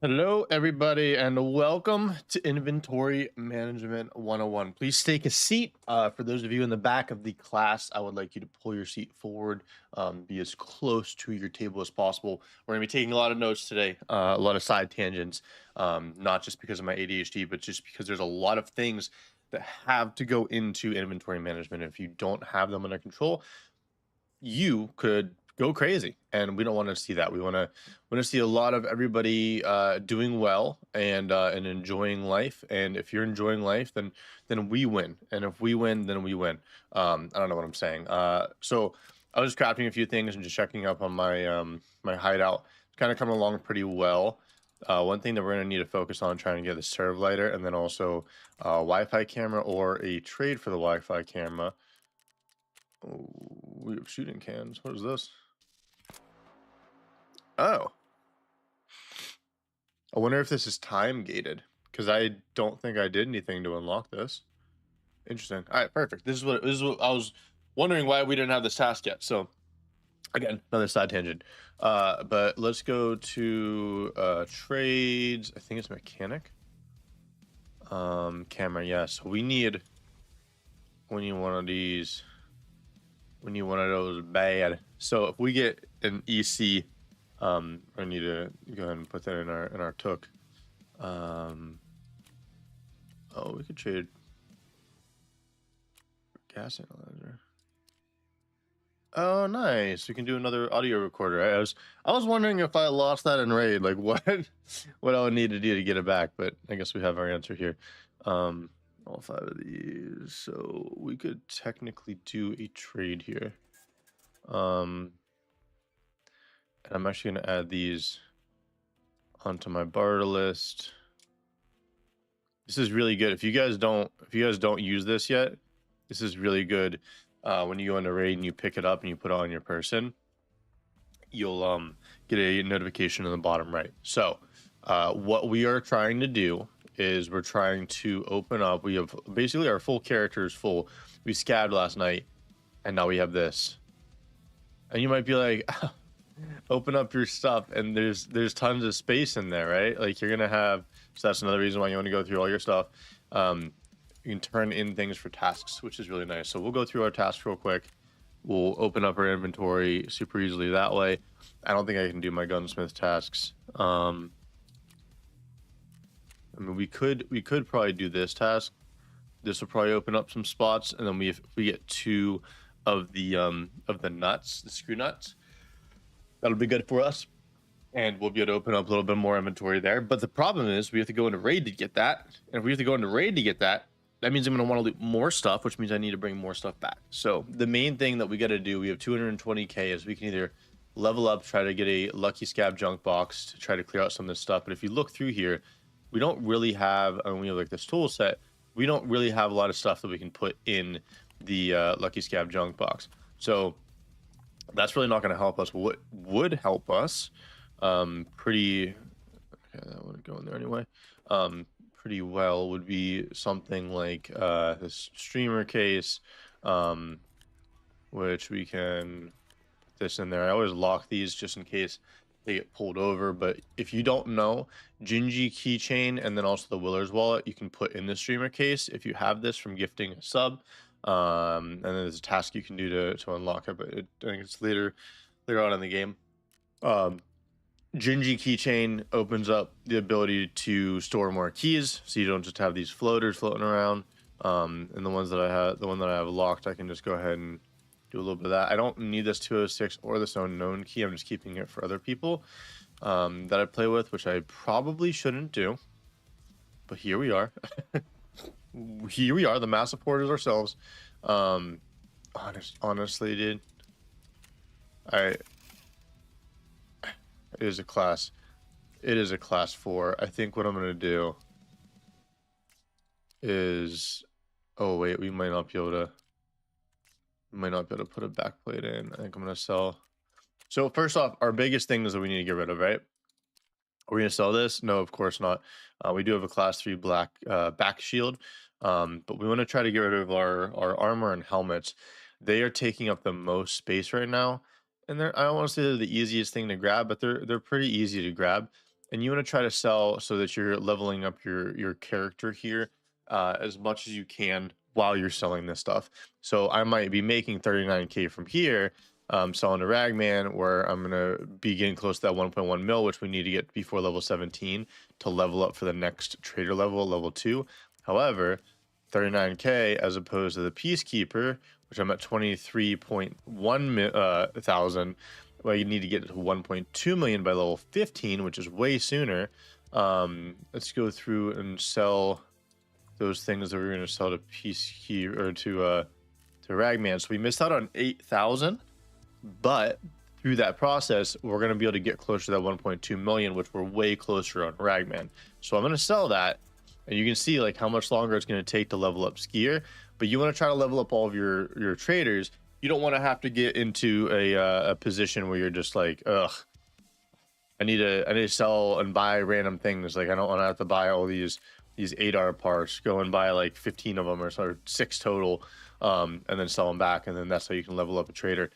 Hello, everybody, and welcome to Inventory Management 101. Please take a seat. For those of you in the back of the class, I would like you to pull your seat forward, be as close to your table as possible. We're going to be taking a lot of notes today, a lot of side tangents, not just because of my ADHD, but just because there's a lot of things that have to go into inventory management. If you don't have them under control, you could go crazy, and we don't want to see that. We want to see a lot of everybody doing well and enjoying life. And if you're enjoying life, then we win, and if we win, then we win. I don't know what I'm saying. So I was crafting a few things and just checking up on my hideout. It's kind of coming along pretty well. One thing that we're going to need to focus on trying to get the serve lighter, and then also Wi-Fi camera or a trade for the Wi-Fi camera. Oh, we have shooting cans. What is this? Oh, I wonder if this is time gated, because I don't think I did anything to unlock this. Interesting. All right, perfect. This is what I was wondering, why we didn't have this task yet. So again, another side tangent. But let's go to trades. I think it's mechanic. Camera. Yeah. So we need one of these. We need one of those bad. So if we get an EC, I need to go ahead and put that in our took. Oh, we could trade gas analyzer. Oh, nice. We can do another audio recorder. I was wondering if I lost that in raid, like what I would need to do to get it back, but I guess we have our answer here. All 5 of these. So we could technically do a trade here. And I'm actually going to add these onto my barter list. This is really good. If you guys don't use this yet, this is really good. When you go into raid and you pick it up and you put it on your person, you'll get a notification in the bottom right. So what we are trying to do is we're trying to open up. We have basically our full character is full. We scabbed last night, and now we have this. And you might be like, open up your stuff, and there's tons of space in there, right? Like you're gonna have. So that's another reason why you want to go through all your stuff. You can turn in things for tasks, which is really nice. So we'll go through our tasks real quick. We'll open up our inventory super easily that way. I don't think I can do my gunsmith tasks. I mean, we could probably do this task. This will probably open up some spots, and then if we get 2 of the nuts, the screw nuts, that'll be good for us, and we'll be able to open up a little bit more inventory there. But the problem is we have to go into raid to get that, and if we have to go into raid to get that, that means I'm going to want to loot more stuff, which means I need to bring more stuff back. So the main thing that we got to do, we have 220k, is we can either level up, try to get a lucky scab junk box to try to clear out some of this stuff. But if you look through here, we don't really have, and we have like this tool set, we don't really have a lot of stuff that we can put in the lucky scab junk box. So that's really not going to help us. What would help us pretty, okay, that wouldn't go in there anyway, pretty well would be something like this streamer case, which we can put this in there. I always lock these just in case they get pulled over. But if you don't know, Gingy keychain and then also the Willer's wallet you can put in the streamer case if you have this from gifting a sub. And then there's a task you can do to unlock it, but I think it's later on in the game. Gingy keychain opens up the ability to store more keys, so you don't just have these floaters floating around. And the one that I have locked, I can just go ahead and do a little bit of that. I don't need this 206 or this unknown key. I'm just keeping it for other people that I play with, which I probably shouldn't do. But here we are. Here we are, the mass supporters ourselves. Honestly, dude, it is a class. It is a class 4. I think what I'm gonna do is, oh wait, we might not be able to put a backplate in. I think I'm gonna sell. So first off, our biggest thing is that we need to get rid of, right? Are we gonna sell this? No, of course not. We do have a class 3 black back shield, but we want to try to get rid of our armor and helmets. They are taking up the most space right now, and I don't want to say they're the easiest thing to grab, but they're pretty easy to grab. and you want to try to sell so that you're leveling up your character here as much as you can while you're selling this stuff. So I might be making 39K from here, selling to Ragman, where I'm gonna be getting close to that 1.1 mil, which we need to get before level 17 to level up for the next trader level 2. However, 39K as opposed to the Peacekeeper, which I'm at 23.1 thousand. Well, you need to get to 1.2 million by level 15, which is way sooner. Let's go through and sell those things that we're going to sell to Peacekeeper or to Ragman. So we missed out on 8,000, but through that process, we're going to be able to get closer to that 1.2 million, which we're way closer on Ragman. So I'm going to sell that, and you can see like how much longer it's going to take to level up Skier. But you want to try to level up all of your traders. You don't want to have to get into a position where you're just like, ugh, I need to sell and buy random things. Like I don't want to have to buy all these ADAR parts, go and buy like 15 of them or 6 total, and then sell them back, and then that's how you can level up a trader.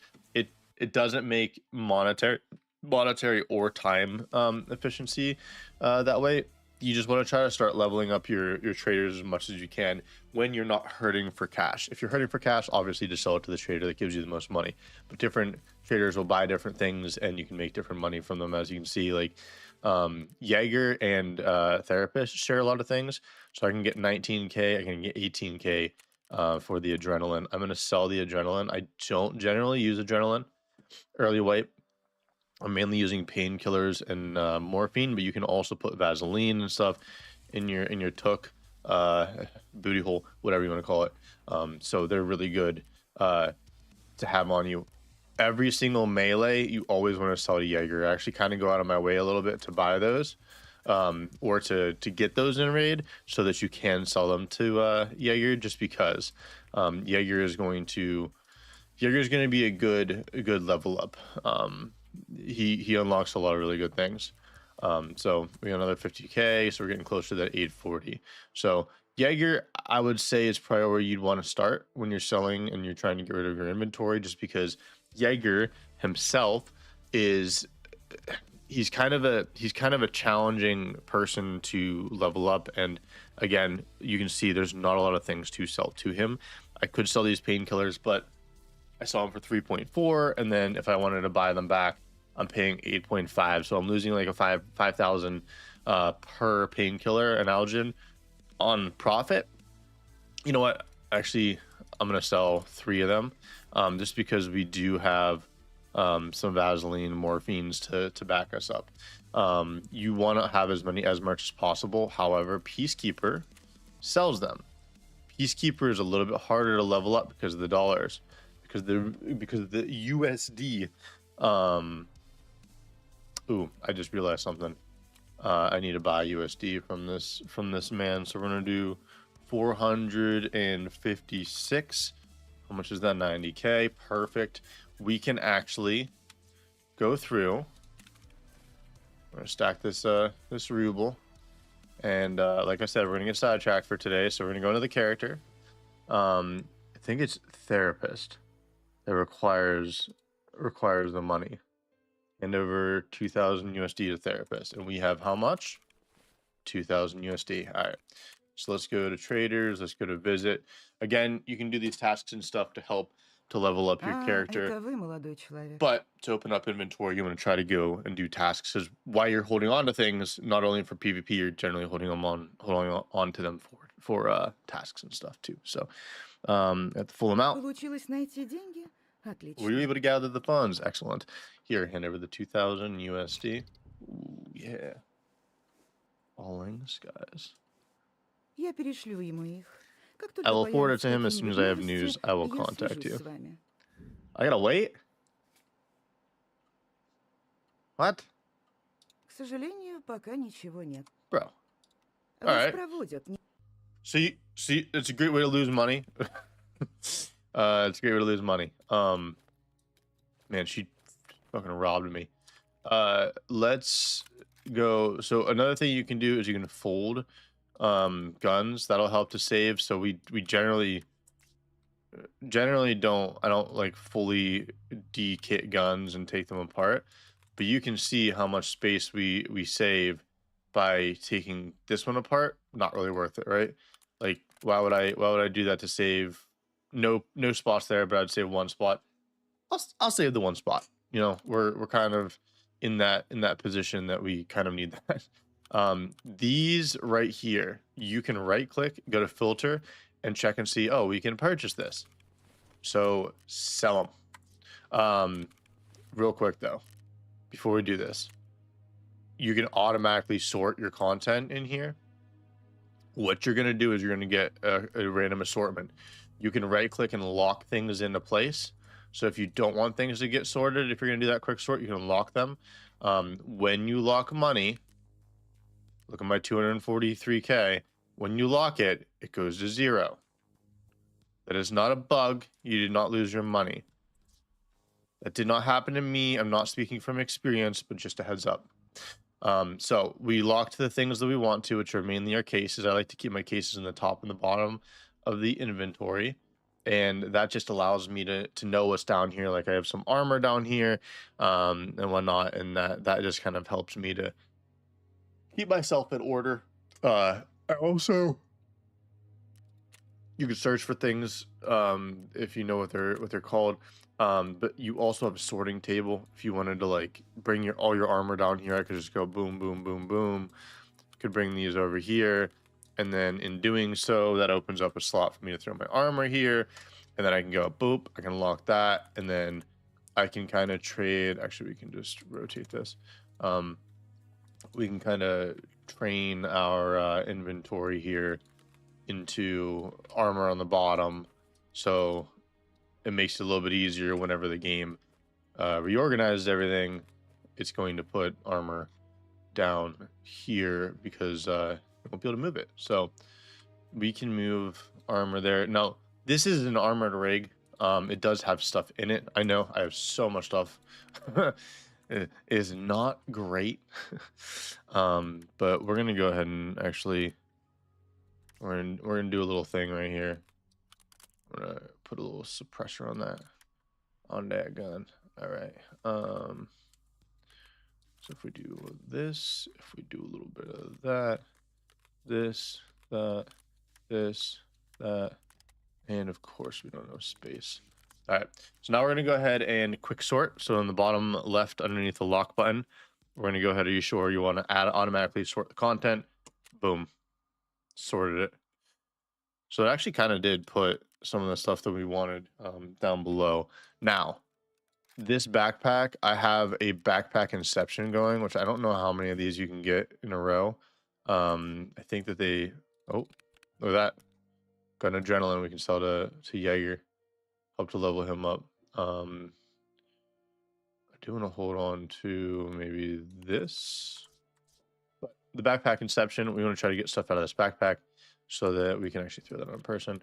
It doesn't make monetary or time efficiency that way. You just want to try to start leveling up your traders as much as you can when you're not hurting for cash. If you're hurting for cash, obviously just sell it to the trader that gives you the most money. But different traders will buy different things, and you can make different money from them. As you can see, like Jaeger and Therapist share a lot of things. So I can get 19K, I can get 18K for the adrenaline. I'm going to sell the adrenaline. I don't generally use adrenaline early wipe. I'm mainly using painkillers and morphine, but you can also put Vaseline and stuff in your took, booty hole, whatever you want to call it. So they're really good to have on you. Every single melee, you always want to sell to Jaeger. I actually kind of go out of my way a little bit to buy those, or to get those in raid so that you can sell them to Jaeger, just because Jaeger is going to be a good level up. He unlocks a lot of really good things. So we got another 50K, so we're getting close to that 840. So Jaeger, I would say, is probably where you'd want to start when you're selling and you're trying to get rid of your inventory, just because Jaeger himself is he's kind of a challenging person to level up. And again, you can see there's not a lot of things to sell to him. I could sell these painkillers, but I saw them for 3.4, and then if I wanted to buy them back, I'm paying 8.5, so I'm losing like a 5,000 per painkiller and Algin on profit. You know what? Actually, I'm gonna sell 3 of them, just because we do have some Vaseline and morphines to back us up. You want to have as much as possible. However, Peacekeeper sells them. Peacekeeper is a little bit harder to level up because of the dollars, because of the USD. Ooh, I just realized something. I need to buy USD from this man. So we're gonna do 456. How much is that? 90K. Perfect. We can actually go through. I'm gonna stack this ruble, and like I said, we're gonna get sidetracked for today. So we're gonna go into the character. I think it's Therapist that requires the money, and over 2,000 USD to Therapist, and we have how much? 2,000 USD. All right, so let's go to traders. Let's go to visit. Again, you can do these tasks and stuff to help to level up your character. Это вы, молодой человек. But to open up inventory, you want to try to go and do tasks, because while you're holding on to things, not only for PvP, you're generally holding on to them for tasks and stuff too. So at the full amount, Получилось найти деньги? were you Отлично. able to gather the funds? Excellent. Here, hand over the 2,000 USD. Ooh, yeah. Falling skies. Я перешлю ему их. Как I только will forward it появятся to him as soon as I have какие-нибудь news. новости, I will я contact свяжусь you. с вами. I gotta wait? What? К сожалению, пока ничего нет. Bro. Вас Alright. проводят. See, it's a great way to lose money. It's a great way to lose money. Man, she fucking robbed me. Let's go. So another thing you can do is you can fold guns. That'll help to save. So we generally don't, I don't like fully dekit guns and take them apart, but you can see how much space we save by taking this one apart, not really worth it, right? Like, why would I do that to save no spots there, but I'd save one spot. I'll save the one spot. You know, we're kind of in that position that we kind of need that. These right here, you can right click, go to filter, and check and see. Oh, we can purchase this. So sell them. Real quick though, before we do this, you can automatically sort your content in here. What you're gonna do is you're gonna get a random assortment. You can right click and lock things into place. So if you don't want things to get sorted, if you're gonna do that quick sort, you can lock them. When you lock money, look at my 243K. When you lock it, it goes to 0. That is not a bug. You did not lose your money. That did not happen to me. I'm not speaking from experience, but just a heads up. So we locked the things that we want to, which are mainly our cases. I like to keep my cases in the top and the bottom of the inventory. And that just allows me to know what's down here. Like I have some armor down here and whatnot. And that just kind of helps me to keep myself in order. Also, you can search for things if you know what they're called. But you also have a sorting table. If you wanted to like bring all your armor down here, I could just go boom, boom, boom, boom. Could bring these over here, and then in doing so, that opens up a slot for me to throw my armor here, and then I can go boop. I can lock that, and then I can kind of trade. Actually, we can just rotate this. We can kind of train our inventory here into armor on the bottom, so it makes it a little bit easier whenever the game reorganizes everything. It's going to put armor down here because it won't be able to move it. So we can move armor there. Now, this is an armored rig. It does have stuff in it. I know I have so much stuff. It is not great. But we're gonna go ahead and actually we're gonna do a little thing right here. I'm gonna put a little suppressor on that gun. All right. So if we do this, if we do a little bit of that, this, that, this, that, and of course we don't know space. All right. So now we're gonna go ahead and quick sort. So on the bottom left, underneath the lock button, we're gonna go ahead. Are you sure you want to automatically sort the content? Boom, sorted it. So it actually kind of did put some of the stuff that we wanted down below. Now, this backpack, I have a backpack inception going, which I don't know how many of these you can get in a row. I think that they, oh, look at that. Got an adrenaline we can sell to Jaeger. Help to level him up. I do want to hold on to maybe this. But the backpack inception, we want to try to get stuff out of this backpack so that we can actually throw that on a person,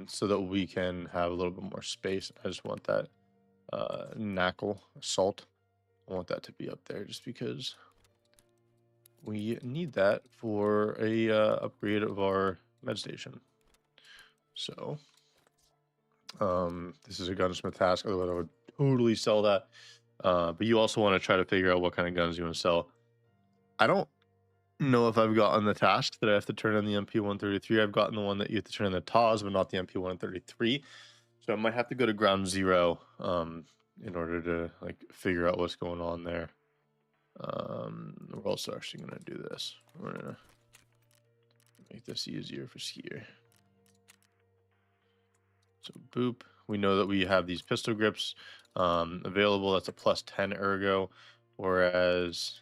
so that we can have a little bit more space. I just want that knuckle assault. I want that to be up there just because we need that for a upgrade of our med station. So this is a gunsmith task, otherwise I would totally sell that. But you also want to try to figure out what kind of guns you want to sell. I don't know if I've gotten the task that I have to turn in the MP133. I've gotten the one that you have to turn in the TAS, but not the MP133. So I might have to go to ground zero in order to like figure out what's going on there. We're also actually gonna do this. We're gonna make this easier for Skier. So boop. We know that we have these pistol grips available. That's a +10 ergo, whereas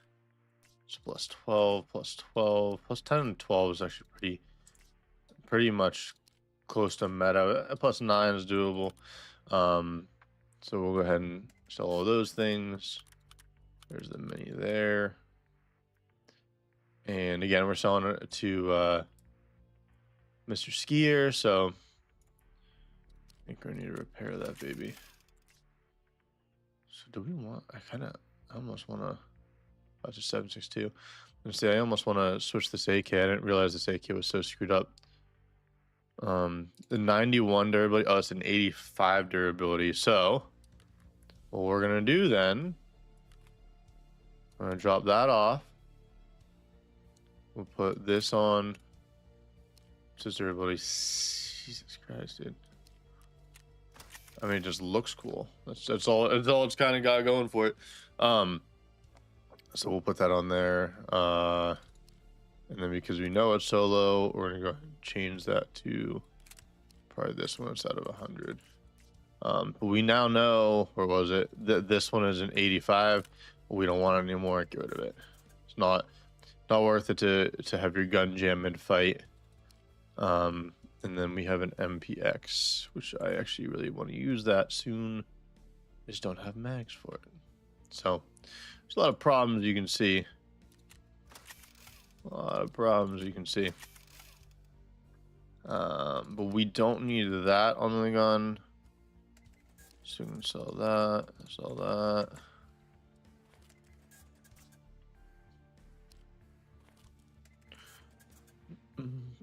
it's +12, +12, +10 and 12 is actually pretty much close to meta. A +9 is doable. So we'll go ahead and sell all those things. There's the mini there. And again, we're selling it to Mr. Skier, so I think we need to repair that baby. So do we want, I almost want to, that's a 7.62. I'm say I almost want to switch this AK. I didn't realize this AK was so screwed up. The 91 durability, oh, it's an 85 durability. So what we're gonna do then, I'm gonna drop that off. We'll put this on. Just durability. Jesus Christ, dude. I mean, it just looks cool. That's all. That's all it's kind of got going for it. So we'll put that on there. And then because we know it's solo, we're gonna go ahead and change that to probably this one instead of 100. But we now know, or was it that this one is an 85? We don't want it anymore. Get rid of it. It's not worth it to have your gun jam mid fight. And then we have an MPX, which I actually really want to use that soon. I just don't have mags for it. So there's a lot of problems you can see. But we don't need that on the gun. So we can sell that, sell that.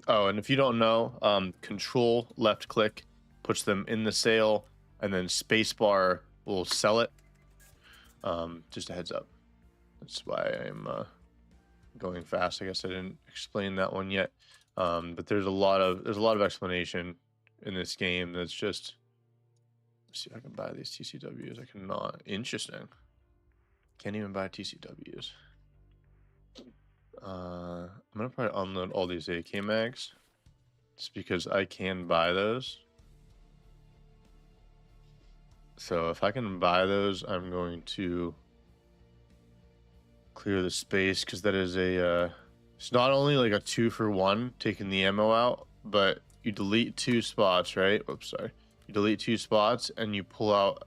Oh, and if you don't know, control left click puts them in the sale, and then spacebar will sell it. Just a heads up. That's why I'm going fast. I guess I didn't explain that one yet. But there's a lot of explanation in this game that's just. Let's see if I can buy these TCWs. I cannot. Interesting. Can't even buy TCWs. I'm gonna probably unload all these AK mags, just because I can buy those. So if I can buy those, I'm going to clear the space, because that is a. It's not only like a 2-for-1 taking the ammo out, but you delete 2 spots, right? Oops, sorry. You delete 2 spots and you pull out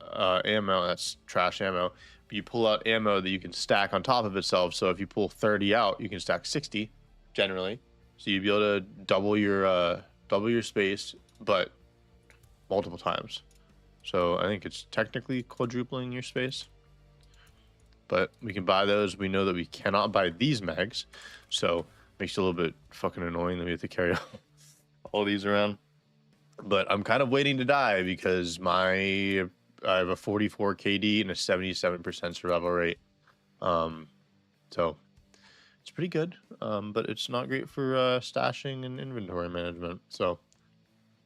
ammo. That's trash ammo. But you pull out ammo that you can stack on top of itself. So if you pull 30 out, you can stack 60 generally. So you'd be able to double your space, but multiple times. So I think it's technically quadrupling your space. But we can buy those. We know that we cannot buy these mags, so it makes it a little bit fucking annoying that we have to carry all these around. But I'm kind of waiting to die because I have a 44 KD and a 77% survival rate. So it's pretty good, but it's not great for stashing and inventory management. So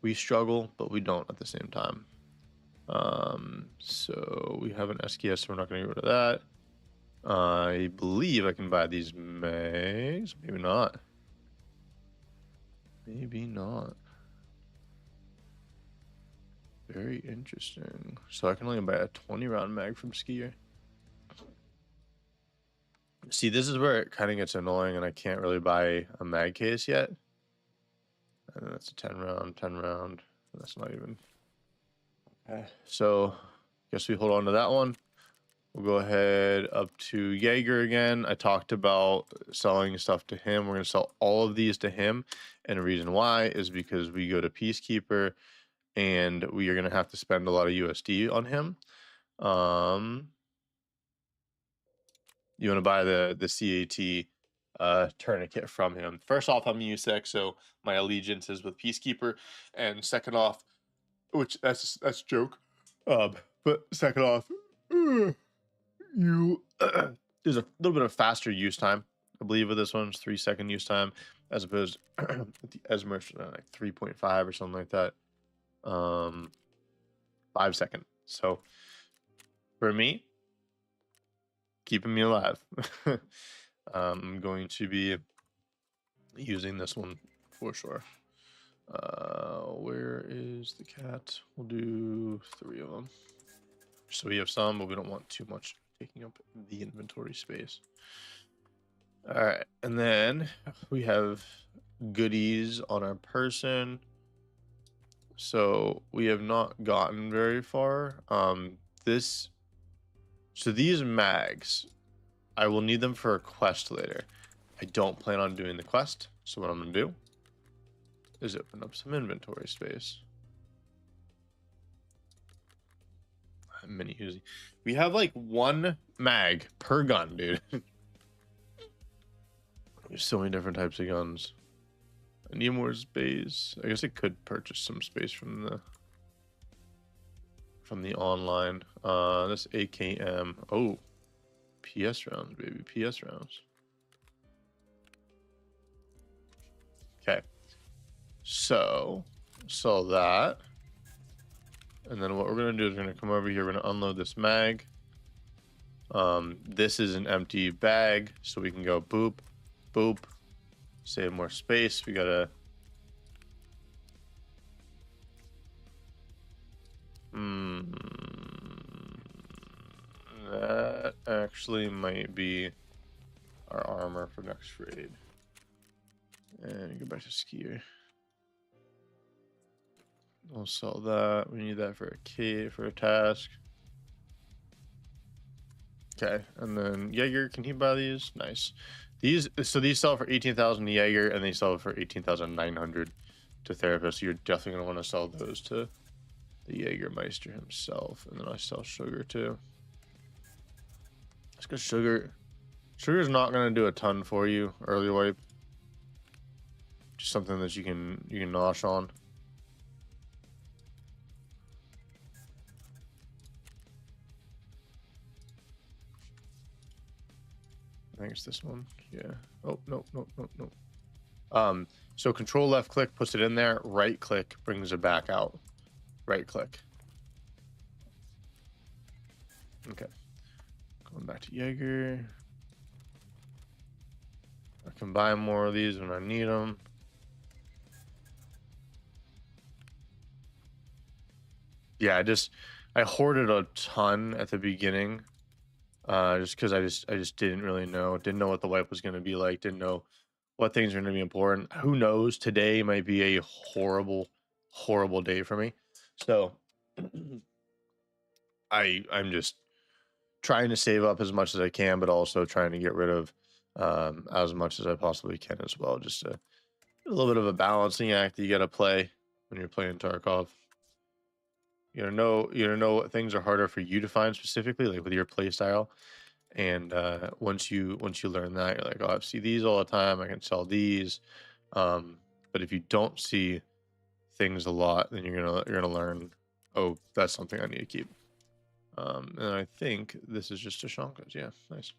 we struggle, but we don't at the same time. So we have an SKS, so we're not going to get rid of that. I believe I can buy these mags. Maybe not. Maybe not. Very interesting. So I can only buy a 20-round mag from Skier. See, this is where it kind of gets annoying, and I can't really buy a mag case yet. And then that's a 10-round. That's not even. Okay. So guess we hold on to that one. We'll go ahead up to Jaeger again. I talked about selling stuff to him. We're going to sell all of these to him. And the reason why is because we go to Peacekeeper and we are going to have to spend a lot of USD on him. You want to buy the CAT tourniquet from him. First off, I'm USEC, so my allegiance is with Peacekeeper. And second off, which that's a joke. But second off, there's a little bit of faster use time, I believe, with this one. It's 3-second use time, as opposed to the Esmer, like 3.5 or something like that. 5 second. So for me, keeping me alive, I'm going to be using this one for sure. Where is the cat? We'll do 3 of them. So we have some, but we don't want too much taking up the inventory space. All right, and then we have goodies on our person. So we have not gotten very far. So these mags, I will need them for a quest later. I don't plan on doing the quest, so what I'm gonna do is open up some inventory space. Mini Uzi. We have like 1 mag per gun, dude. There's so many different types of guns. I need more space. I guess I could purchase some space from the online. This AKM. Oh, PS rounds, baby. PS rounds. Okay. So sell that. And then what we're going to do is we're going to come over here. We're going to unload this mag. This is an empty bag, so we can go boop, boop, save more space. We got to... that actually might be our armor for next raid. And go back to skier. We'll sell that. We need that for a key, for a task. Okay, and then Jaeger, can he buy these? Nice. These sell for 18,000 to Jaeger, and they sell for 18,900 to Therapist. So you're definitely gonna want to sell those to the Jägermeister himself, and then I sell sugar too. It's because sugar's not gonna do a ton for you early wipe. Just something that you can nosh on. I think it's this one. Yeah. Oh, no. So control left click puts it in there. Right click brings it back out. Right click. Okay. Going back to Jaeger. I can buy more of these when I need them. Yeah, I hoarded a ton at the beginning. Just because I just didn't really know. Didn't know what the wipe was going to be like. Didn't know what things are going to be important. Who knows? Today might be a horrible day for me. So I'm just trying to save up as much as I can, but also trying to get rid of as much as I possibly can as well. Just a little bit of a balancing act that you got to play when you're playing Tarkov. You don't know what things are harder for you to find specifically, like with your play style. And once you learn that, you're like, oh, I see these all the time. I can sell these. But if you don't see things a lot, then you're gonna learn, oh, that's something I need to keep. And I think this is just Tashanka's. Yeah, nice.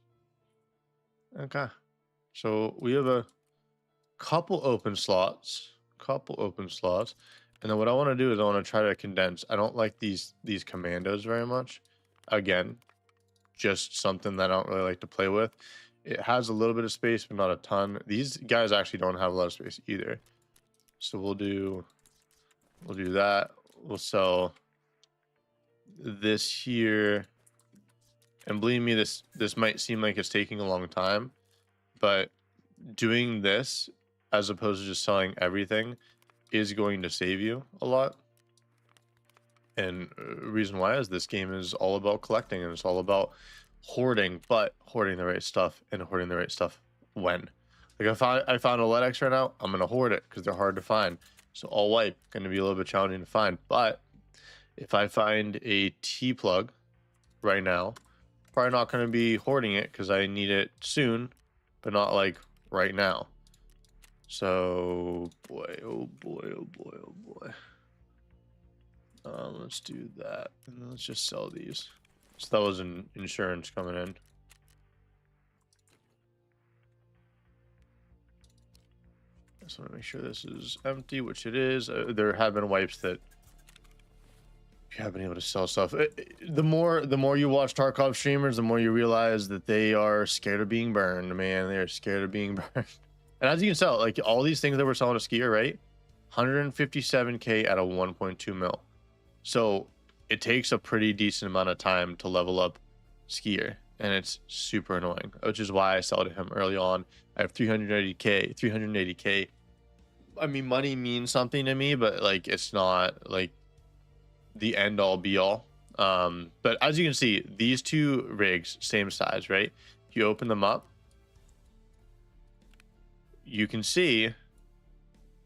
Okay, so we have a couple open slots. And then what I want to do is I want to try to condense. I don't like these commandos very much. Again, just something that I don't really like to play with. It has a little bit of space, but not a ton. These guys actually don't have a lot of space either. So we'll do that. We'll sell this here. And believe me, this might seem like it's taking a long time, but doing this as opposed to just selling everything is going to save you a lot. And reason why is this game is all about collecting, and it's all about hoarding, but hoarding the right stuff, and hoarding the right stuff when. Like if I found a LEDX right now, I'm gonna hoard it because they're hard to find. So all wipe gonna be a little bit challenging to find. But if I find a T plug right now, probably not gonna be hoarding it because I need it soon, but not like right now. So boy. Let's do that, and then let's just sell these. So that was an insurance coming in. Just want to make sure this is empty, which it is. There have been wipes that you have been able to sell stuff. The more you watch Tarkov streamers, the more you realize that they are scared of being burned, man. They are scared of being burned. And as you can tell, like all these things that we're selling to Skier, right? 157k at a 1.2 mil. So it takes a pretty decent amount of time to level up Skier, and it's super annoying, which is why I sell to him early on. I have 380k. I mean, money means something to me, but like it's not like the end all be all. But as you can see, these two rigs, same size, right? If you open them up, you can see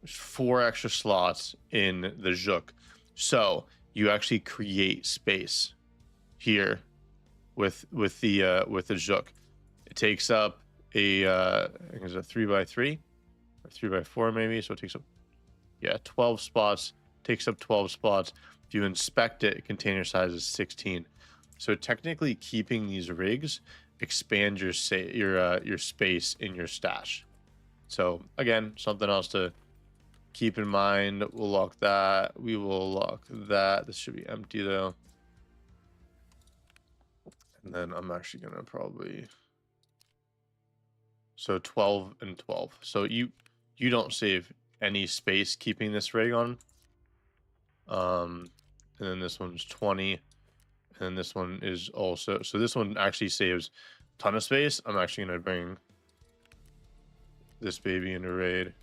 there's 4 extra slots in the Zhuk. So you actually create space here with the Zhuk. It takes up a I think it's a 3x3 or 3x4 maybe. So it takes up 12 spots. Takes up 12 spots. If you inspect it, container size is 16. So technically, keeping these rigs expand your space in your stash. So again, something else to keep in mind, we'll lock that. We will lock that. This should be empty though. And then I'm actually gonna probably, so 12 and 12. So you don't save any space keeping this rig on. And then this one's 20. And then this one is also, so this one actually saves a ton of space. I'm actually gonna bring this baby into raid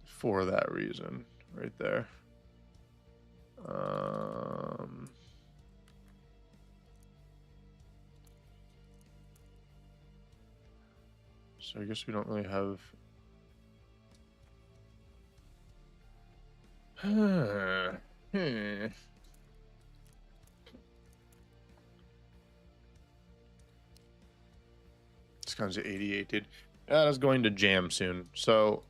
for that reason right there. So I guess we don't really have This guy's at 88, dude. Yeah, that's going to jam soon. So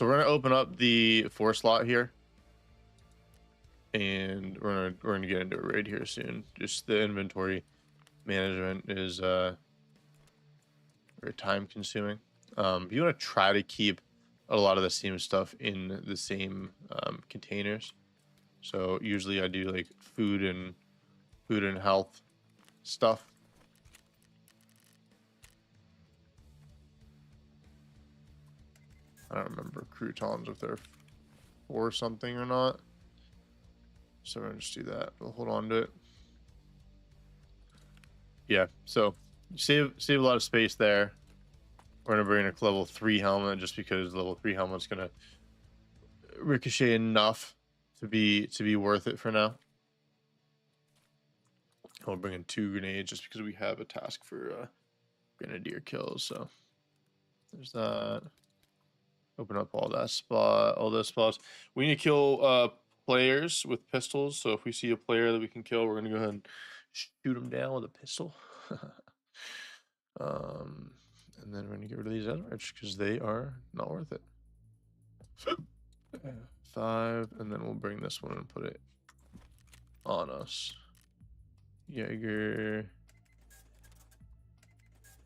we're gonna open up the 4 slot here, and we're gonna get into a raid here soon. Just the inventory management is very time consuming. You want to try to keep a lot of the same stuff in the same containers. So usually I do like food and health stuff. I don't remember croutons if they're for something or not. So we're gonna just do that. We'll hold on to it. Yeah, so save a lot of space there. We're gonna bring a level 3 helmet just because level 3 helmet's gonna ricochet enough to be worth it for now. We'll bring in 2 grenades just because we have a task for grenadier kills. So there's that. Open up all those spots. We need to kill players with pistols. So if we see a player that we can kill, we're gonna go ahead and shoot him down with a pistol. And then we're gonna get rid of these Edwards because they are not worth it. 5, and then we'll bring this one and put it on us. Jaeger.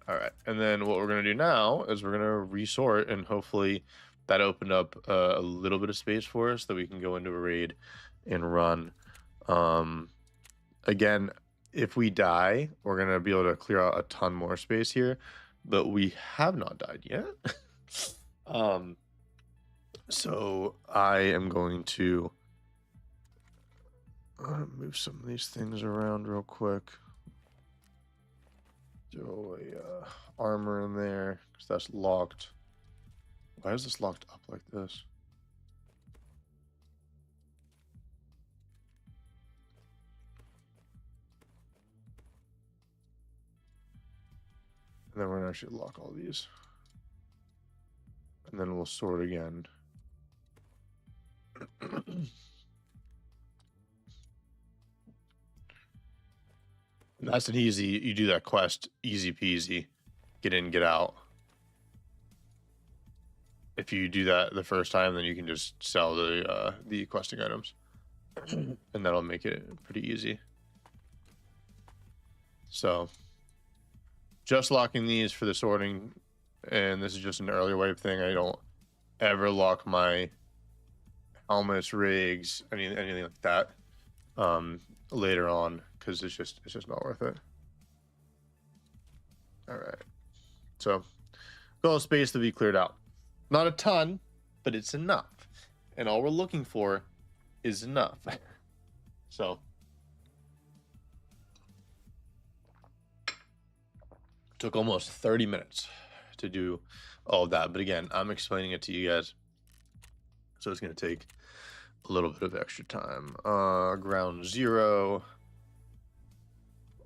All right, and then what we're gonna do now is we're gonna resort, and hopefully that opened up a little bit of space for us that we can go into a raid and run. Again, if we die, we're gonna be able to clear out a ton more space here, but we have not died yet. So I am going to move some of these things around real quick. Throw a armor in there because that's locked. Why is this locked up like this? And then we're gonna actually lock all these. And then we'll sort again. Nice and easy. You do that quest, easy peasy. Get in, get out. If you do that the first time, then you can just sell the questing items, and that'll make it pretty easy. So, just locking these for the sorting, and this is just an early wave thing. I don't ever lock my helmets, rigs, anything like that later on because it's just not worth it. All right, so goal of space to be cleared out. Not a ton, but it's enough. And all we're looking for is enough. So took almost 30 minutes to do all of that. But again, I'm explaining it to you guys, so it's going to take a little bit of extra time. Ground 0.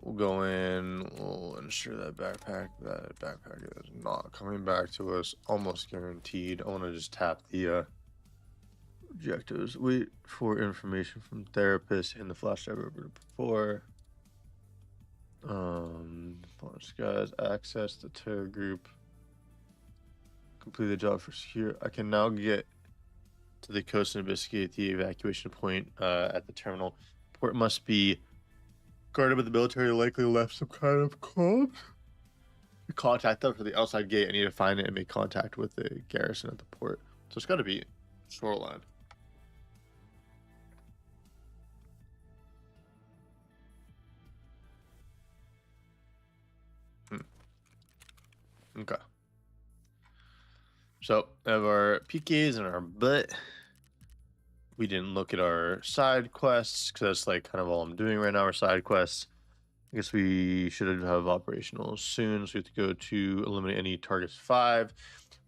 We'll go in, we'll ensure that backpack is not coming back to us, almost guaranteed. I want to just tap the objectives. Wait for information from therapist in the flash drive over before. Guys, access the terror group. Complete the job for secure. I can now get to the coast and investigate the evacuation point at the terminal. Port must be guarded, but the military likely left some kind of code. Contact them for the outside gate. I need to find it and make contact with the garrison at the port. So it's got to be shoreline. Okay. So I have our PKs in our butt. We didn't look at our side quests because that's like kind of all I'm doing right now. Our side quests. I guess we should have operational soon. So we have to go to eliminate any targets 5,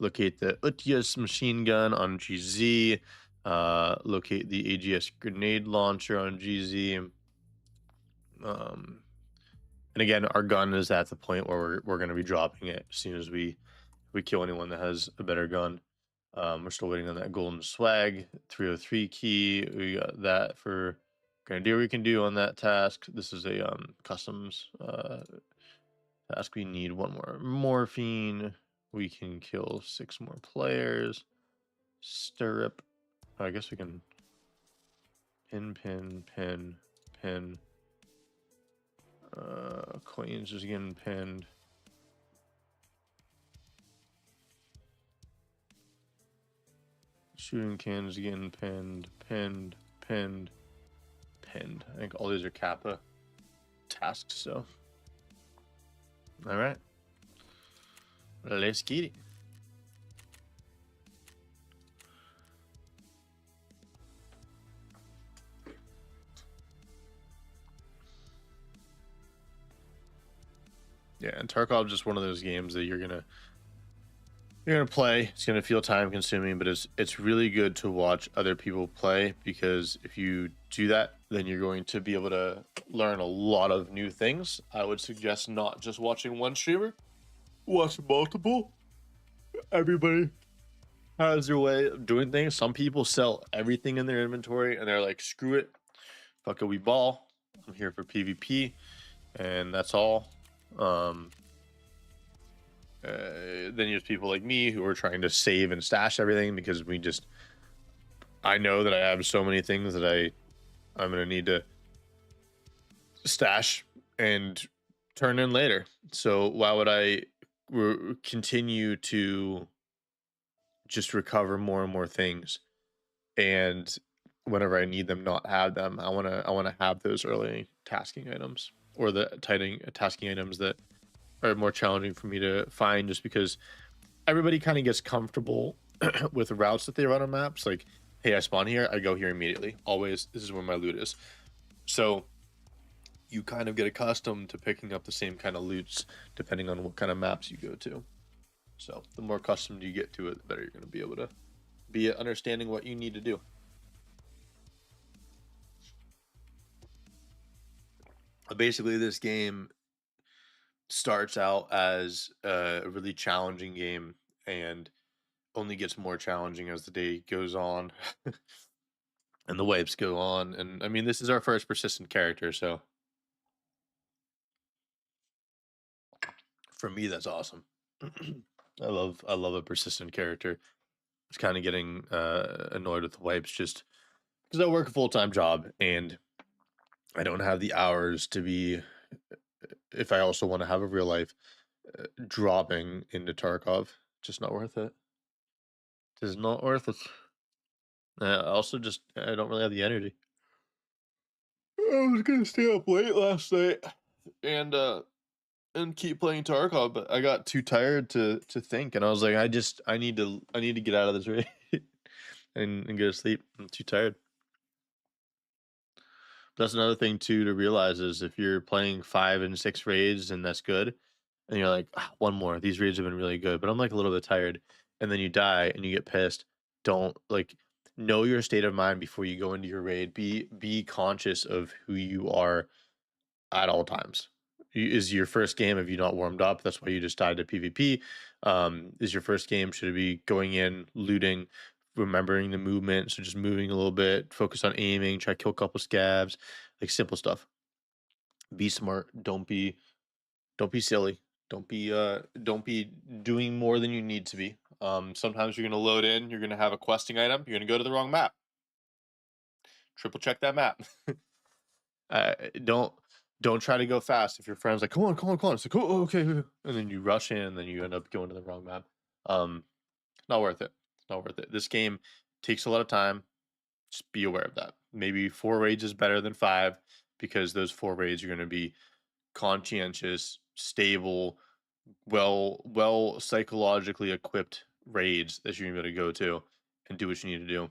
locate the Utias machine gun on GZ, locate the AGS grenade launcher on GZ. And again, our gun is at the point where we're going to be dropping it as soon as we kill anyone that has a better gun. We're still waiting on that golden swag 303 key. We got that for Grenadier we can do on that task. This is a customs task. We need 1 more morphine. We can kill 6 more players. Stirrup. I guess we can pin. Coins is getting pinned. Shooting cans again, pinned. I think all these are Kappa tasks, so. All right. Let's get it. Yeah, and Tarkov is just one of those games that you're gonna play. It's gonna feel time consuming, but it's really good to watch other people play, because if you do that, then you're going to be able to learn a lot of new things. I would suggest not just watching one streamer, watch multiple. Everybody has their way of doing things. Some people sell everything in their inventory and they're like, screw it, fuck it, we ball. I'm here for PvP, and that's all. Then there's people like me who are trying to save and stash everything, because I know that I have so many things that I'm gonna need to stash and turn in later. So why would I continue to just recover more and more things, and whenever I need them, not have them? I want to have those early tasking items, or the tasking items that are more challenging for me to find, just because everybody kind of gets comfortable with the routes that they run on maps. Like, hey, I spawn here, I go here immediately. Always, this is where my loot is. So you kind of get accustomed to picking up the same kind of loots depending on what kind of maps you go to. So the more accustomed you get to it, the better you're going to be able to be at understanding what you need to do. Basically, this game starts out as a really challenging game and only gets more challenging as the day goes on and the waves go on. And I mean, this is our first persistent character, so for me, that's awesome. I love a persistent character. It's kind of getting annoyed with the wipes, just because I work a full-time job and I don't have the hours to be, if I also want to have a real life, dropping into Tarkov. Just not worth it. It's not worth it. Also, just I don't really have the energy. I was gonna stay up late last night and keep playing Tarkov, but I got too tired to think, and I was like, I need to get out of this raid and go to sleep. I'm too tired. That's another thing too to realize, is if you're playing 5 and 6 raids and that's good, and you're like, one more, these raids have been really good, but I'm like a little bit tired, and then you die and you get pissed. Don't know your state of mind before you go into your raid. Be conscious of who you are at all times. Is your first game, have you not warmed up? That's why you just died to PvP. Is your first game, should it be going in, looting, remembering the movement, so just moving a little bit, focus on aiming, try to kill a couple scabs, like simple stuff. Be smart. Don't be silly. Don't be doing more than you need to be. Sometimes you're gonna load in, you're gonna have a questing item, you're gonna go to the wrong map. Triple check that map. Don't try to go fast. If your friend's like, come on, it's like, oh, okay, and then you rush in and then you end up going to the wrong map. Not worth it. It's not worth it. This game takes a lot of time. Just be aware of that. Maybe 4 raids is better than 5 because those 4 raids are going to be conscientious, stable, well psychologically equipped raids that you're going to go to and do what you need to do.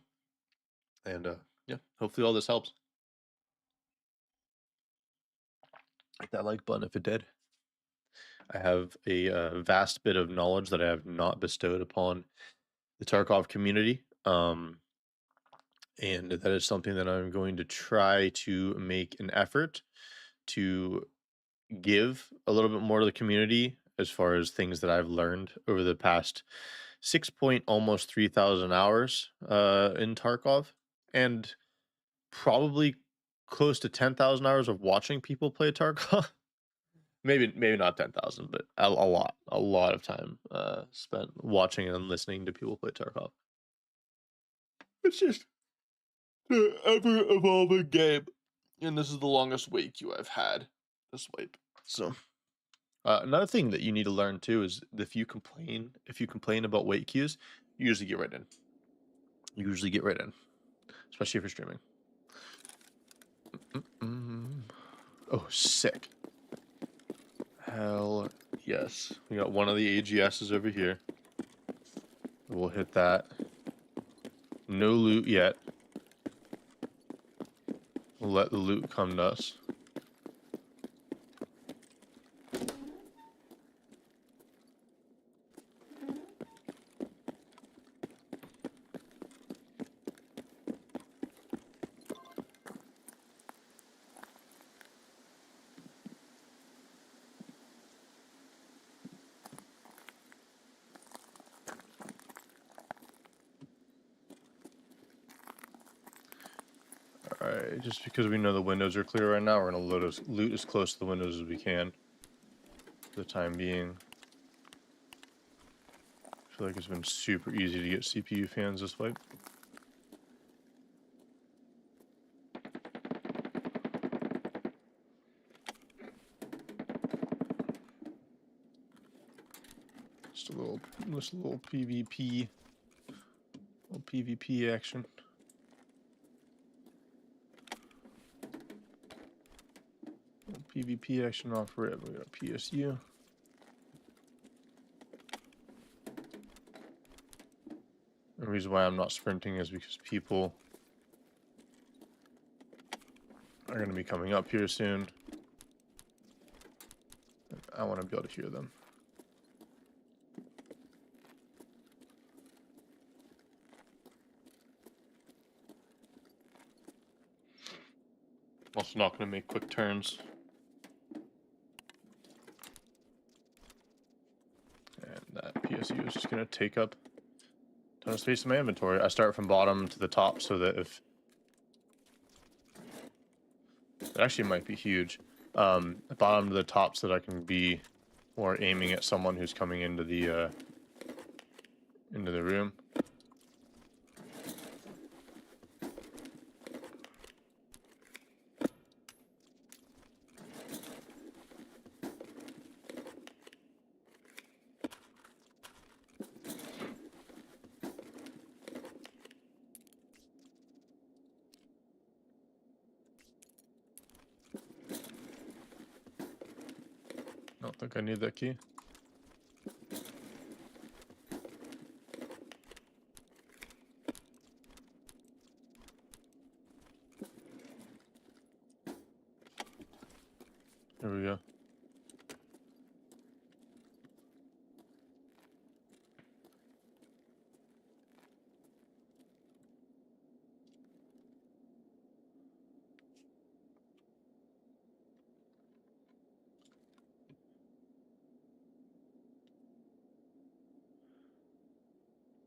And yeah, hopefully all this helps. Hit that like button if it did. I have a vast bit of knowledge that I have not bestowed upon the Tarkov community. And that is something that I'm going to try to make an effort to give a little bit more to the community as far as things that I've learned over the past almost 3,000 hours in Tarkov, and probably close to 10,000 hours of watching people play Tarkov. maybe not 10,000, but a lot of time spent watching and listening to people play Tarkov. It's just the ever evolving game, and this is the longest wait queue I've had this wipe. So another thing that you need to learn too is if you complain about wait queues, you usually get right in. You usually get right in, especially if you're streaming. Oh, sick. Hell yes. We got one of the AGSs over here. We'll hit that. No loot yet. We'll let the loot come to us. Alright, just because we know the windows are clear right now, we're going to loot as close to the windows as we can for the time being. I feel like it's been super easy to get CPU fans this wipe. Just a little PvP, little PvP action. PvP action off rip. We got PSU. The reason why I'm not sprinting is because people are going to be coming up here soon. I want to be able to hear them. Also not going to make quick turns. And that PSU is just going to take up a ton of space in my inventory. I start from bottom to the top so that if... It actually might be huge. Bottom to the top so that I can be more aiming at someone who's coming into the room. I don't think I need that key. There we go.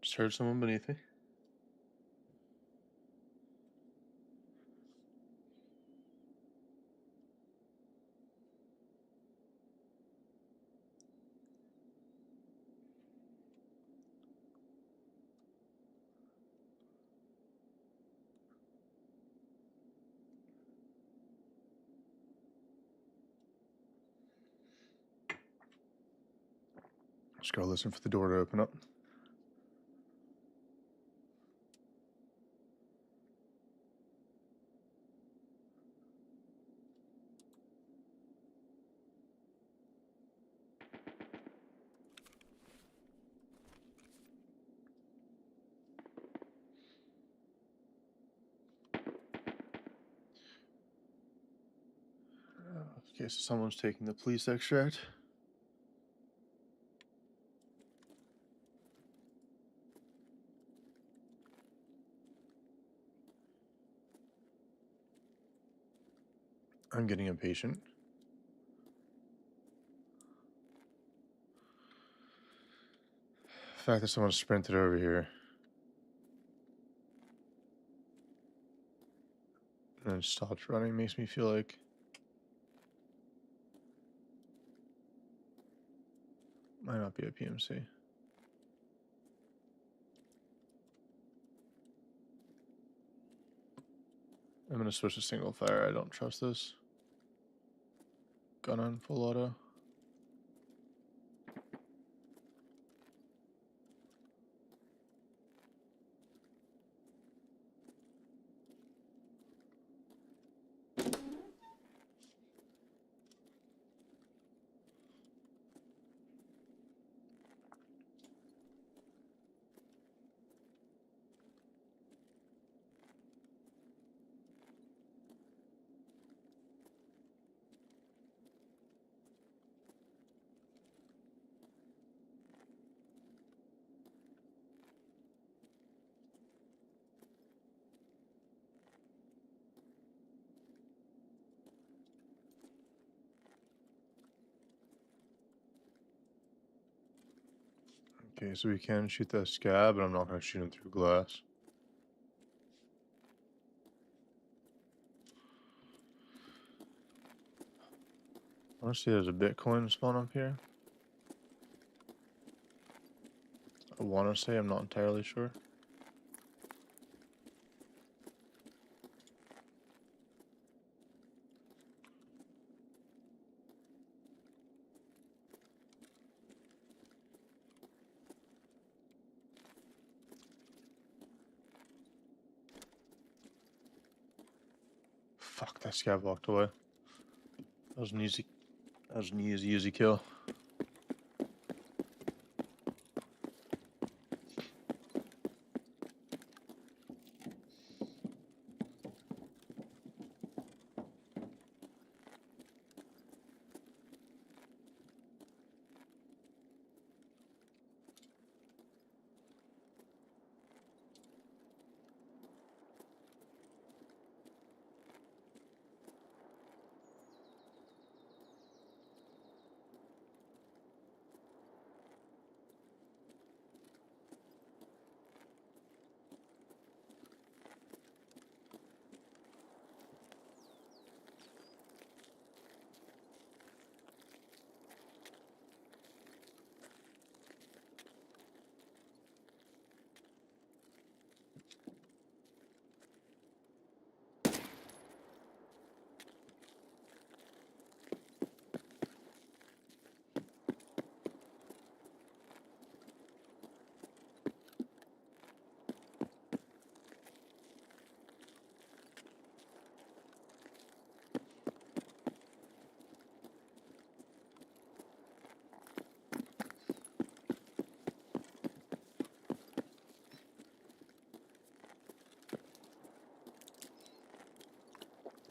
Just heard someone beneath me. Just gotta listen for the door to open up. Okay, so someone's taking the police extract. I'm getting impatient. The fact that someone sprinted over here and then stopped running makes me feel like might not be a PMC. I'm gonna switch to single fire. I don't trust this. Gun on full auto. Okay, so we can shoot that scab, but I'm not gonna shoot him through glass. I wanna see there's a Bitcoin spawn up here. I wanna say, I'm not entirely sure. Fuck, that scab walked away. That was an easy kill.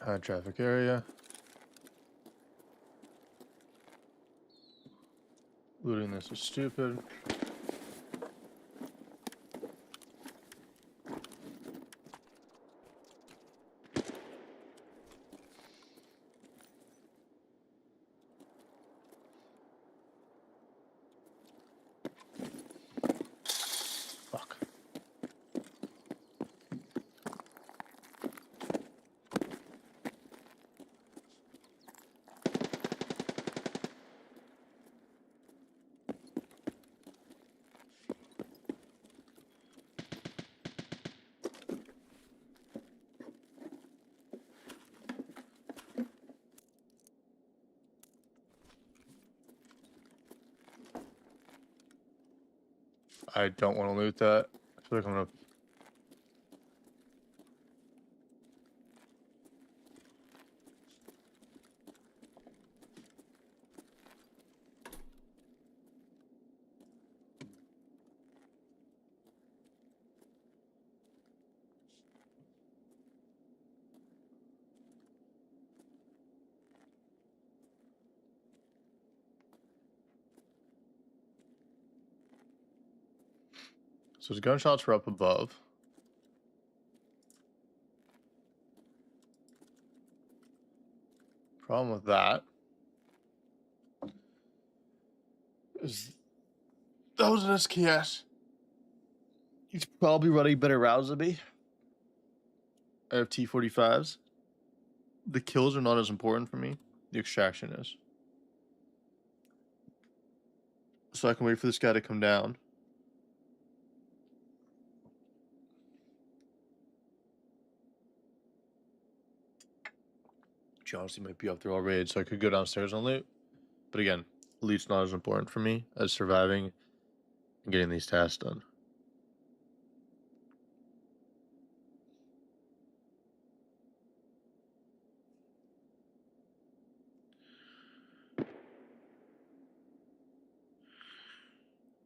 High traffic area. Looting this is stupid. Fuck. I don't want to loot that. I feel like I'm gonna. So his gunshots were up above. Problem with that is that was an SKS. He's probably running better rounds than me. I have T45s. The kills are not as important for me. The extraction is. So I can wait for this guy to come down. She honestly might be up there already, so I could go downstairs and loot. But again, loot's not as important for me as surviving and getting these tasks done.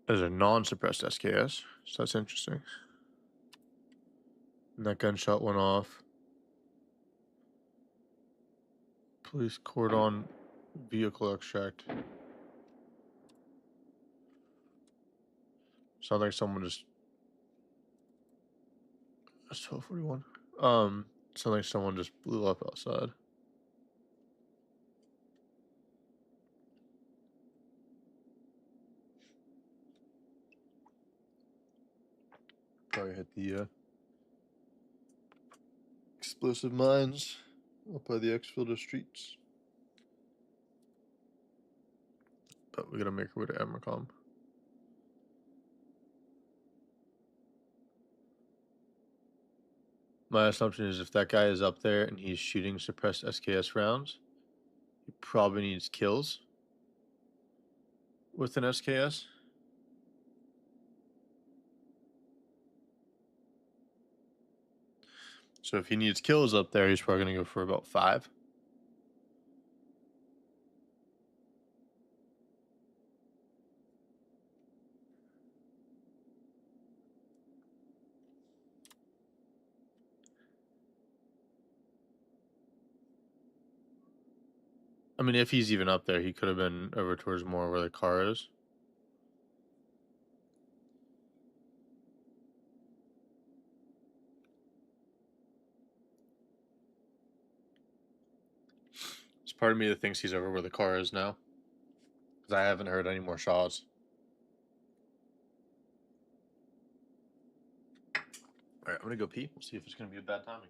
There's a non-suppressed SKS, so that's interesting. And that gunshot went off. Police cordon vehicle extract. Sounds like someone just. That's 1241. Sounds like someone just blew up outside. Probably hit the explosive mines up by the exfilter streets. But we gotta make our way to Emercom. My assumption is if that guy is up there and he's shooting suppressed SKS rounds, he probably needs kills with an SKS. So if he needs kills up there, he's probably gonna go for about 5. I mean, if he's even up there, he could have been over towards more where the car is. There's part of me that thinks he's over where the car is now, because I haven't heard any more shots. All right, I'm gonna go pee. We'll see if it's gonna be a bad timing.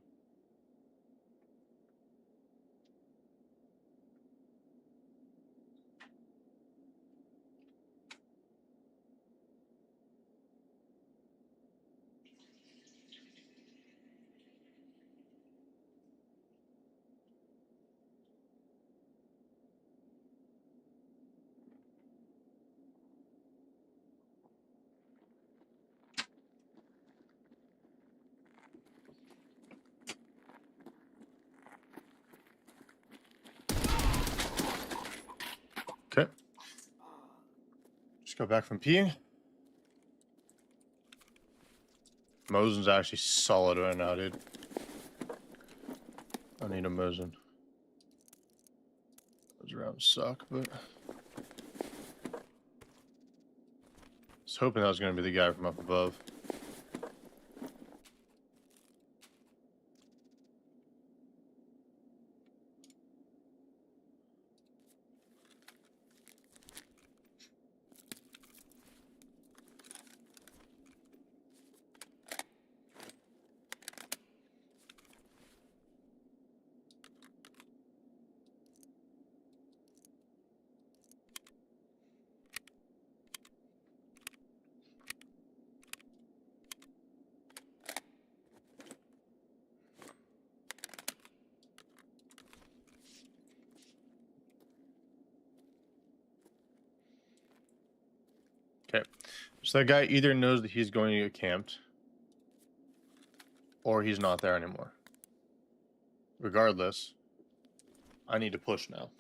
Okay. Just got back from peeing. Mosin's actually solid right now, dude. I need a Mosin. Those rounds suck, but I was hoping that was gonna be the guy from up above. Okay, so that guy either knows that he's going to get camped, or he's not there anymore. Regardless, I need to push now,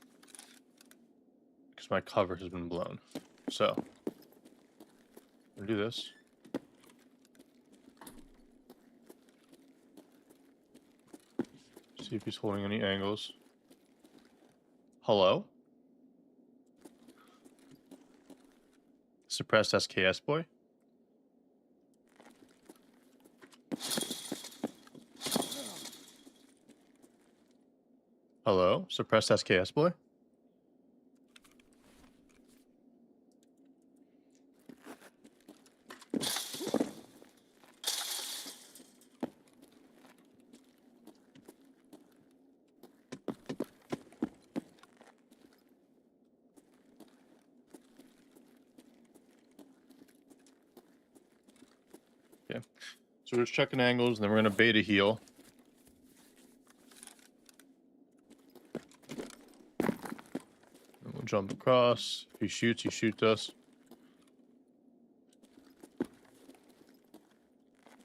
because my cover has been blown. So, I'm gonna do this. See if he's holding any angles. Hello? Suppressed SKS boy? suppress SKS boy. Okay, so we're just checking angles, and then we're gonna beta heal. And we'll jump across. If he shoots, he shoots us.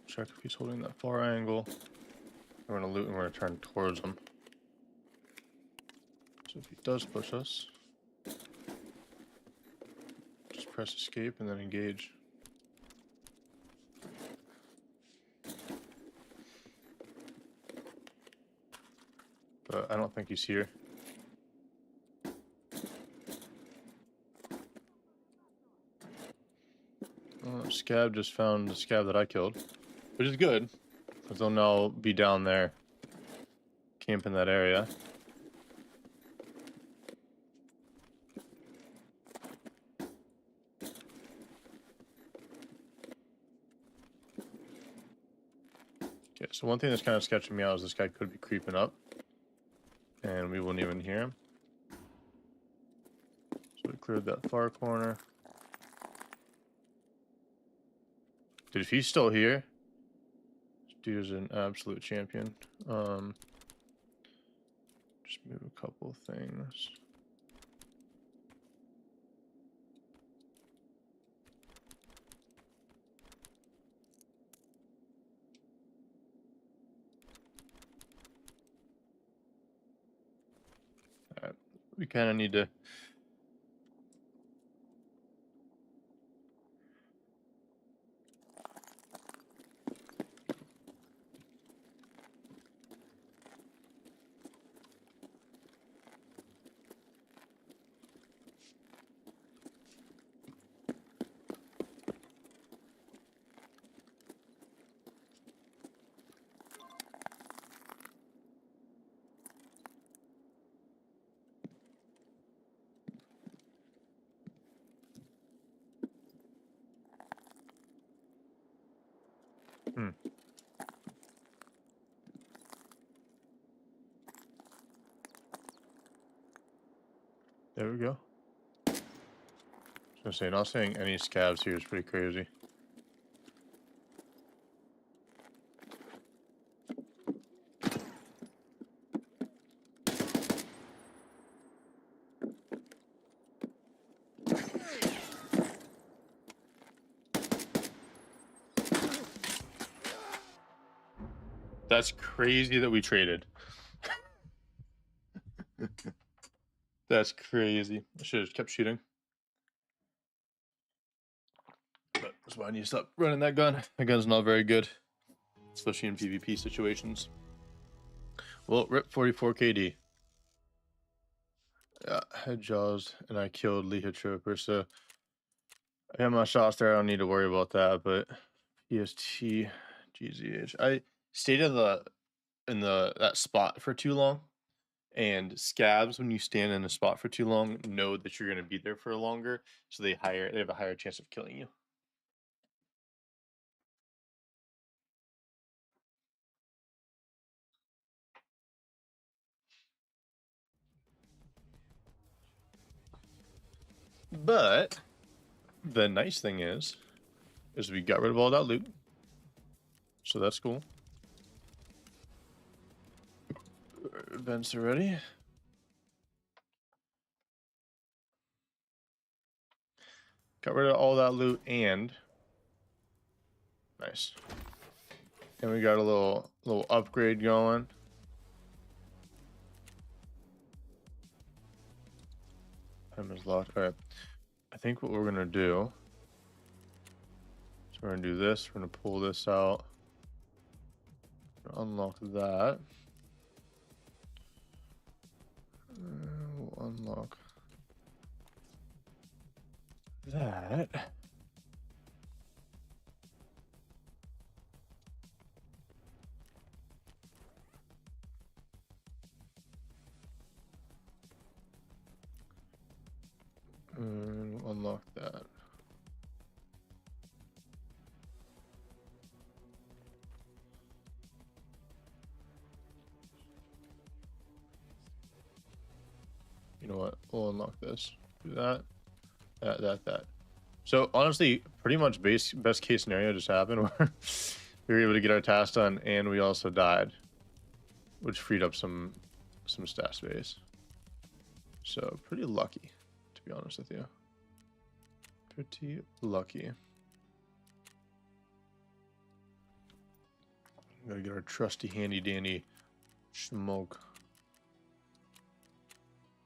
Check if he's holding that far angle. We're gonna loot and we're gonna turn towards him. So if he does push us, just press escape and then engage. But I don't think he's here. Scab just found the scab that I killed, which is good, because they'll now be down there, camp in that area. Okay, so one thing that's kind of sketching me out is this guy could be creeping up, and we wouldn't even hear him. So we cleared that far corner. Dude, if he's still here, this dude is an absolute champion. Just move a couple of things. Alright, we kind of need to... There we go. I was gonna say, not seeing any scabs here is pretty crazy. That's crazy that we traded. That's crazy. I should have kept shooting. But that's why I need to stop running that gun. That gun's not very good, especially in PvP situations. Well, rip 44 KD. Yeah, head jaws, and I killed Leha Trooper, so I got my shots there. I don't need to worry about that. But PST, GZH. I stayed in that spot for too long, and scabs, when you stand in a spot for too long, know that you're going to be there for longer, so they have a higher chance of killing you. But the nice thing is we got rid of all that loot, so that's cool. Events are ready. Got rid of all that loot, and nice. And we got a little upgrade going. Time is locked. All right. I think what we're gonna do is we're gonna do this. We're gonna pull this out. Unlock that. We'll unlock that. You know what? We'll unlock this. Do that. That. So honestly, pretty much best case scenario just happened where we were able to get our task done and we also died, which freed up some stat space. So pretty lucky, to be honest with you. Pretty lucky. Gotta get our trusty handy dandy smoke.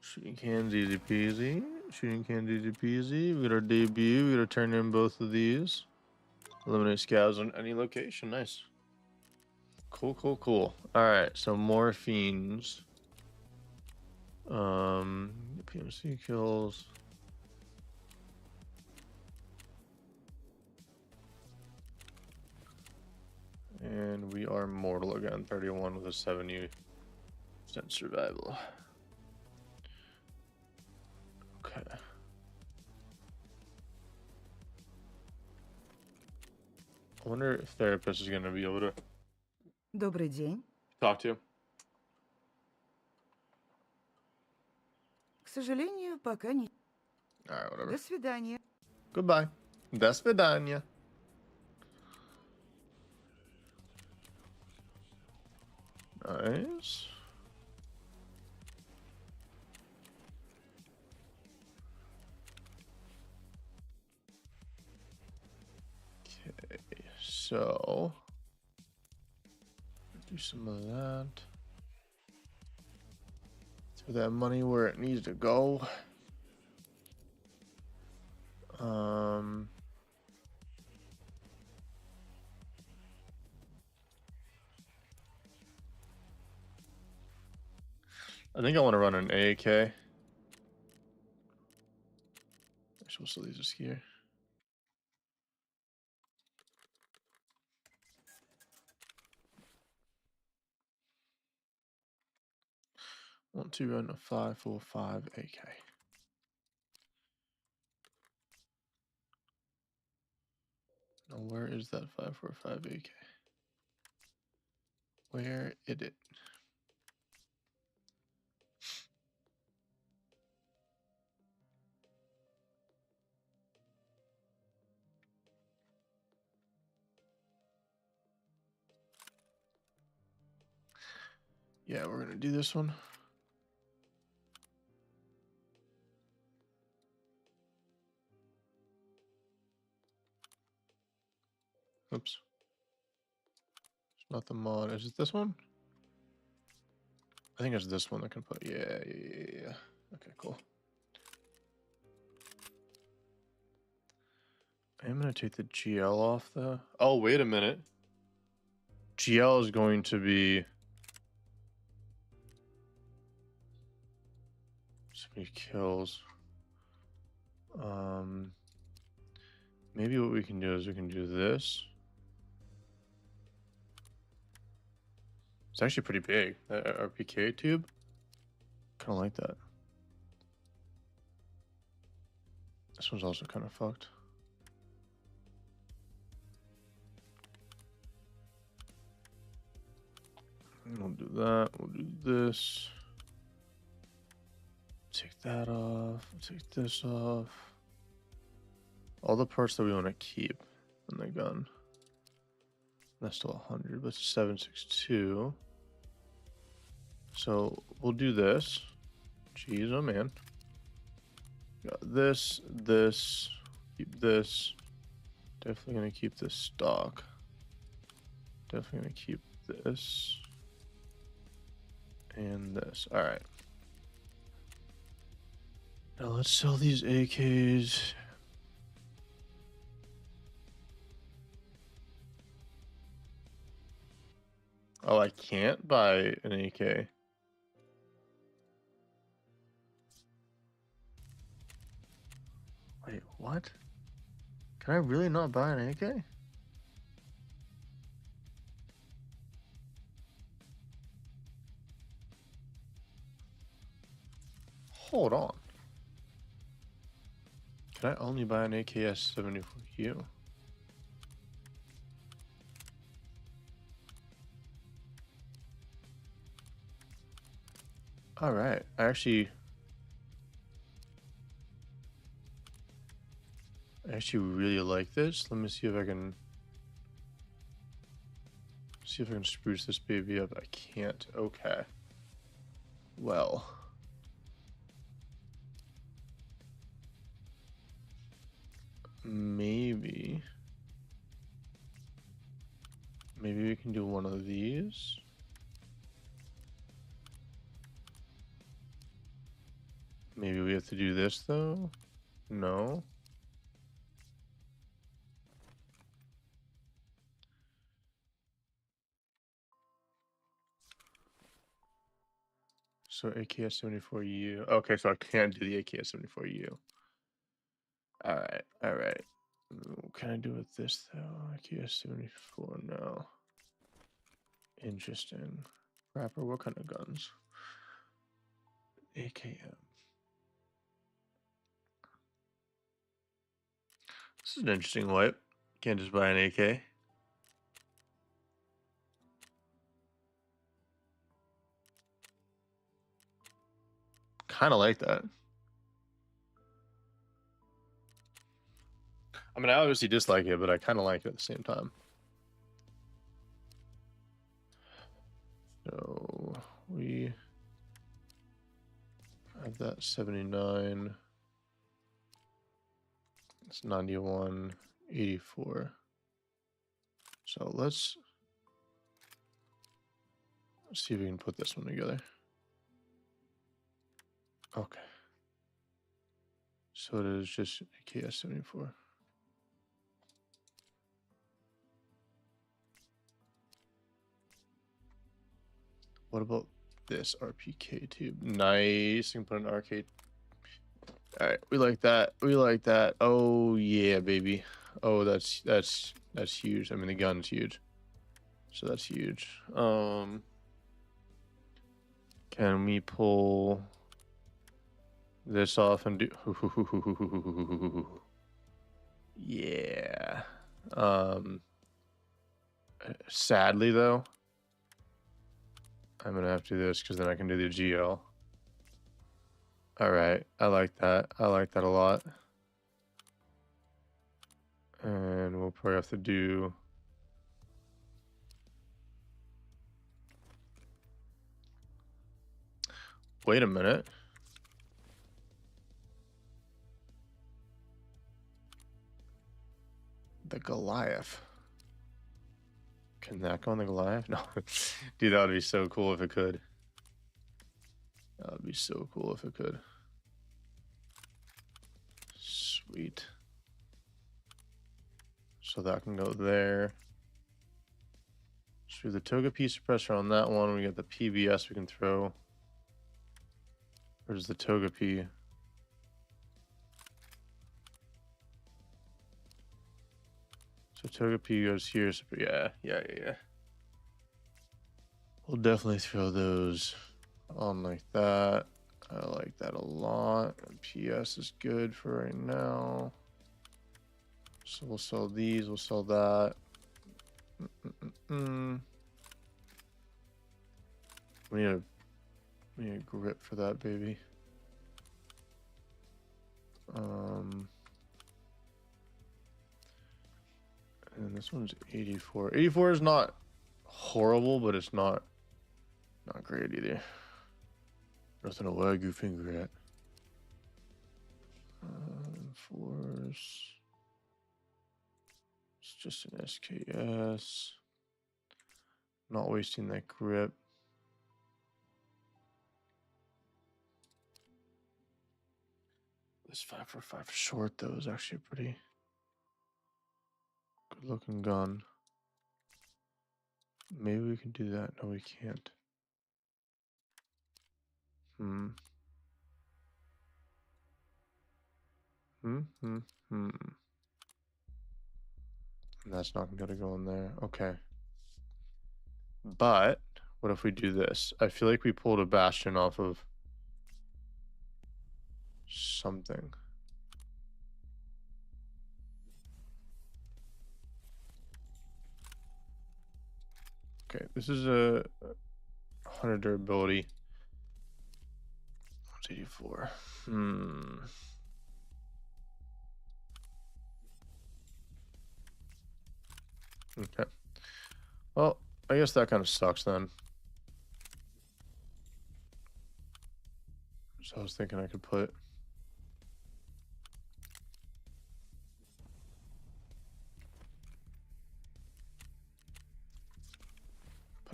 Shooting cans easy peasy. Shooting cans easy peasy. We got our debut. We gotta turn in both of these. Eliminate scavs on any location. Nice. Cool. Alright, so more fiends. PMC kills. And we are mortal again. 31 with a 70% survival. Okay. I wonder if therapist is going to be able to Добрый день. talk to. К сожалению, пока не... Alright, whatever. До свидания. Goodbye. До свидания. Nice. Okay, so do some of that. Throw that money where it needs to go. I think I want to run an AK. Actually, we'll still use this here. Want to run a 5.45 AK. Now, where is that 5.45 AK? Where is it? Yeah, we're gonna do this one. Oops. It's not the mod. Is it this one? I think it's this one that can put. Yeah. Okay, cool. I'm gonna take the GL off though. Oh, wait a minute. GL is going to be so many kills. Maybe what we can do is we can do this. It's actually pretty big. That RPK tube. Kind of like that. This one's also kind of fucked. We'll do that. We'll do this. Take that off. Take this off. All the parts that we want to keep in the gun. That's still 100, but it's 762. So we'll do this. Jeez, oh man. Got this. Keep this. Definitely gonna keep this stock. Definitely gonna keep this. And this. Alright. Now let's sell these AKs. Oh, I can't buy an AK. Wait, what? Can I really not buy an AK? Hold on. Can I only buy an AKS-74U? Alright, I actually I actually really like this. Let me see if I can spruce this baby up. I can't. Okay. Well. Maybe we can do one of these. Maybe we have to do this though. No. So AKS-74U. Okay, so I can't do the AKS-74U. All right, all right. What can I do with this though? AKS-74. No. Interesting. Rapper, what kind of guns? AKM. This is an interesting wipe. Can't just buy an AK. Kind of like that. I mean, I obviously dislike it, but I kind of like it at the same time. So we have that 79. It's 91, 84. So let's see if we can put this one together. Okay. So it is just AKS-74. What about this RPK tube? Nice. You can put an arcade. All right, we like that. We like that. Oh yeah, baby. Oh, that's huge. I mean, the gun's huge, so that's huge. Can we pull this off and do? Yeah. Sadly though, I'm gonna have to do this because then I can do the GL. All right, I like that. I like that a lot. And we'll probably have to do. Wait a minute. The Goliath. Can that go on the Goliath? No. Dude, that would be so cool if it could. That would be so cool if it could. Sweet. So that can go there. So the Toga P suppressor on that one. We got the PBS we can throw. Where's the Toga P? So Toga P goes here. So yeah. We'll definitely throw those on like that. I like that a lot. PS is good for right now. So we'll sell these. We'll sell that. We need a grip for that baby. And this one's 84. 84 is not horrible, but it's not great either. Nothing to wag your finger at. Force. It's just an SKS. Not wasting that grip. This 545 short though is actually a pretty good looking gun. Maybe we can do that. No, we can't. And that's not gonna go in there. Okay. But what if we do this? I feel like we pulled a bastion off of something. Okay, this is a 100 durability. It's 84. Okay. Well, I guess that kind of sucks then. So I was thinking I could put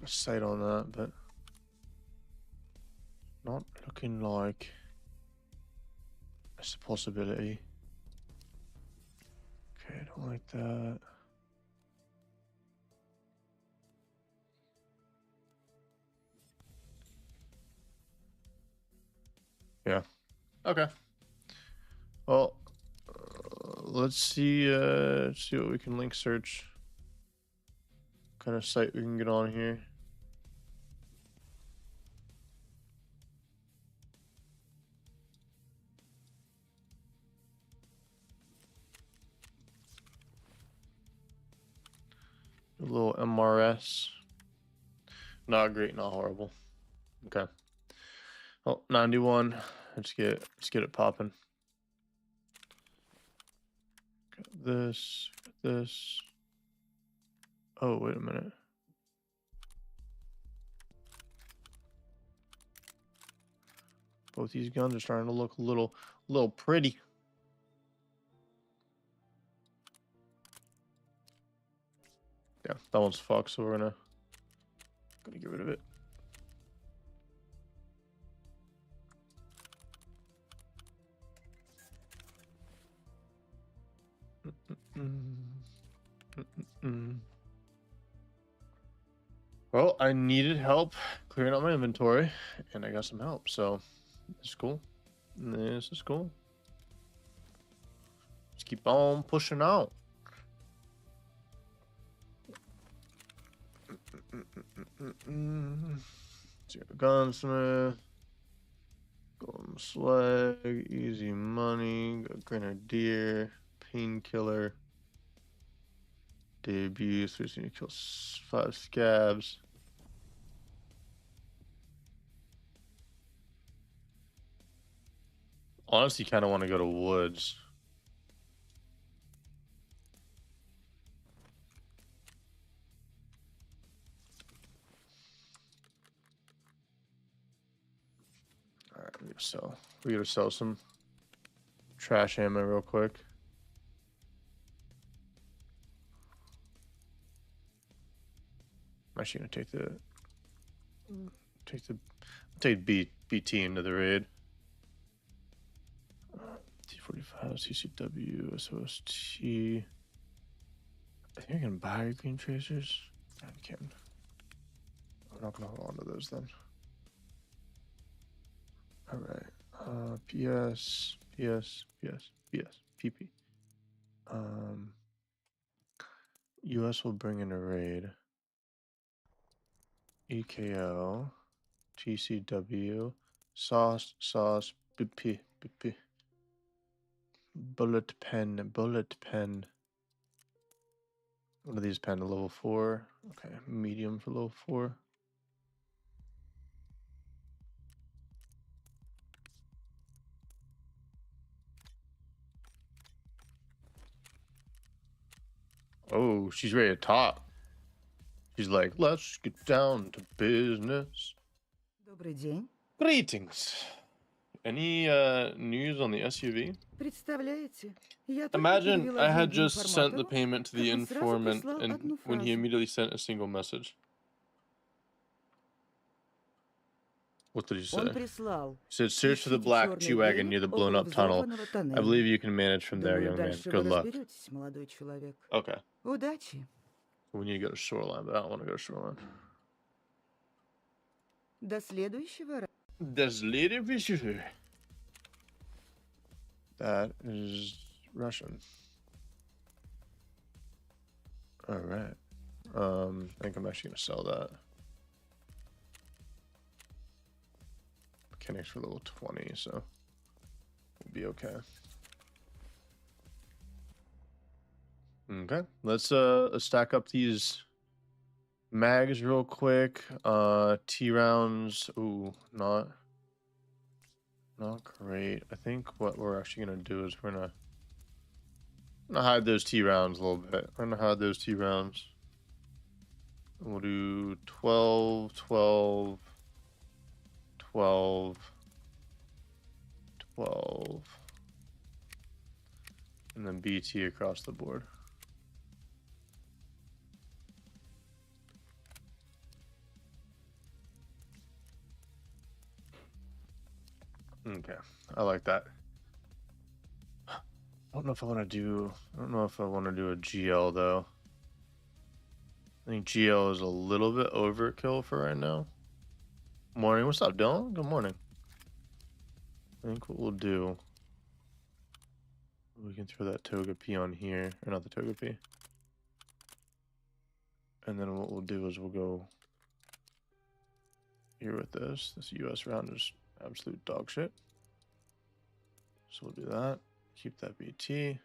a sight on that, but not looking like it's a possibility. Okay, I don't like that. Yeah. Okay. Well, let's see what we can link search. What kind of site we can get on here. A little MRS. Not great, not horrible. Okay. Oh, 91. Let's get it popping. Got this. Got this. Oh, wait a minute. Both these guns are starting to look a little pretty. Yeah, that one's fucked, so we're gonna get rid of it. Well, I needed help clearing out my inventory, and I got some help, so this is cool. This is cool. Let's keep on pushing out. Gunsmith, golden slag, easy money, got grenadier, painkiller, debut, so you need to kill 5 scabs. Honestly, kind of want to go to woods. All right, we gotta sell some trash ammo real quick. I'm actually gonna take B team to the raid. T45, CCW, SOST. I think I can buy green tracers. I can. I'm not gonna hold on to those then. All right. PS, PP. US will bring in a raid. EKO, TCW, sauce, BP. Bullet pen. One of these pen to level 4. Okay, medium for level 4. Oh, she's ready to talk. She's like, let's get down to business. Добрый день. Greetings. Any news on the SUV? Представляете, я только Imagine перевела I had деньги just sent the информатору, payment to the как он сразу informant, прислал and одну when he фразу. immediately sent a single message. What did he say? Он прислал: He said, search for the ищите black черный G-Wagon near берег the около blown-up tunnel. взорванного I тоннеля. believe you can manage from there, Думаю, young man. дальше вы Good luck. разберетесь, молодой человек. Okay. Удачи. We need to go to shoreline, but I don't want to go to shoreline. До следующего раза. Das Lady Visual. That is Russian. All right. I think I'm actually gonna sell that. Mechanics for level 20, so we'll be okay. Okay, let's stack up these mags real quick. T rounds. Ooh, not great. I think what we're actually gonna do is we're gonna hide those T rounds a little bit. We're gonna hide those T rounds. We'll do 12, 12, 12, 12, and then BT across the board. Okay, I like that. I don't know if I want to do a GL though. I think GL is a little bit overkill for right now. Morning, what's up, Dylan? Good morning. I think what we'll do, we can throw that Toga P on here, or not the Toga P. And then what we'll do is we'll go here with this. This US round is absolute dog shit. So we'll do that. Keep that BT.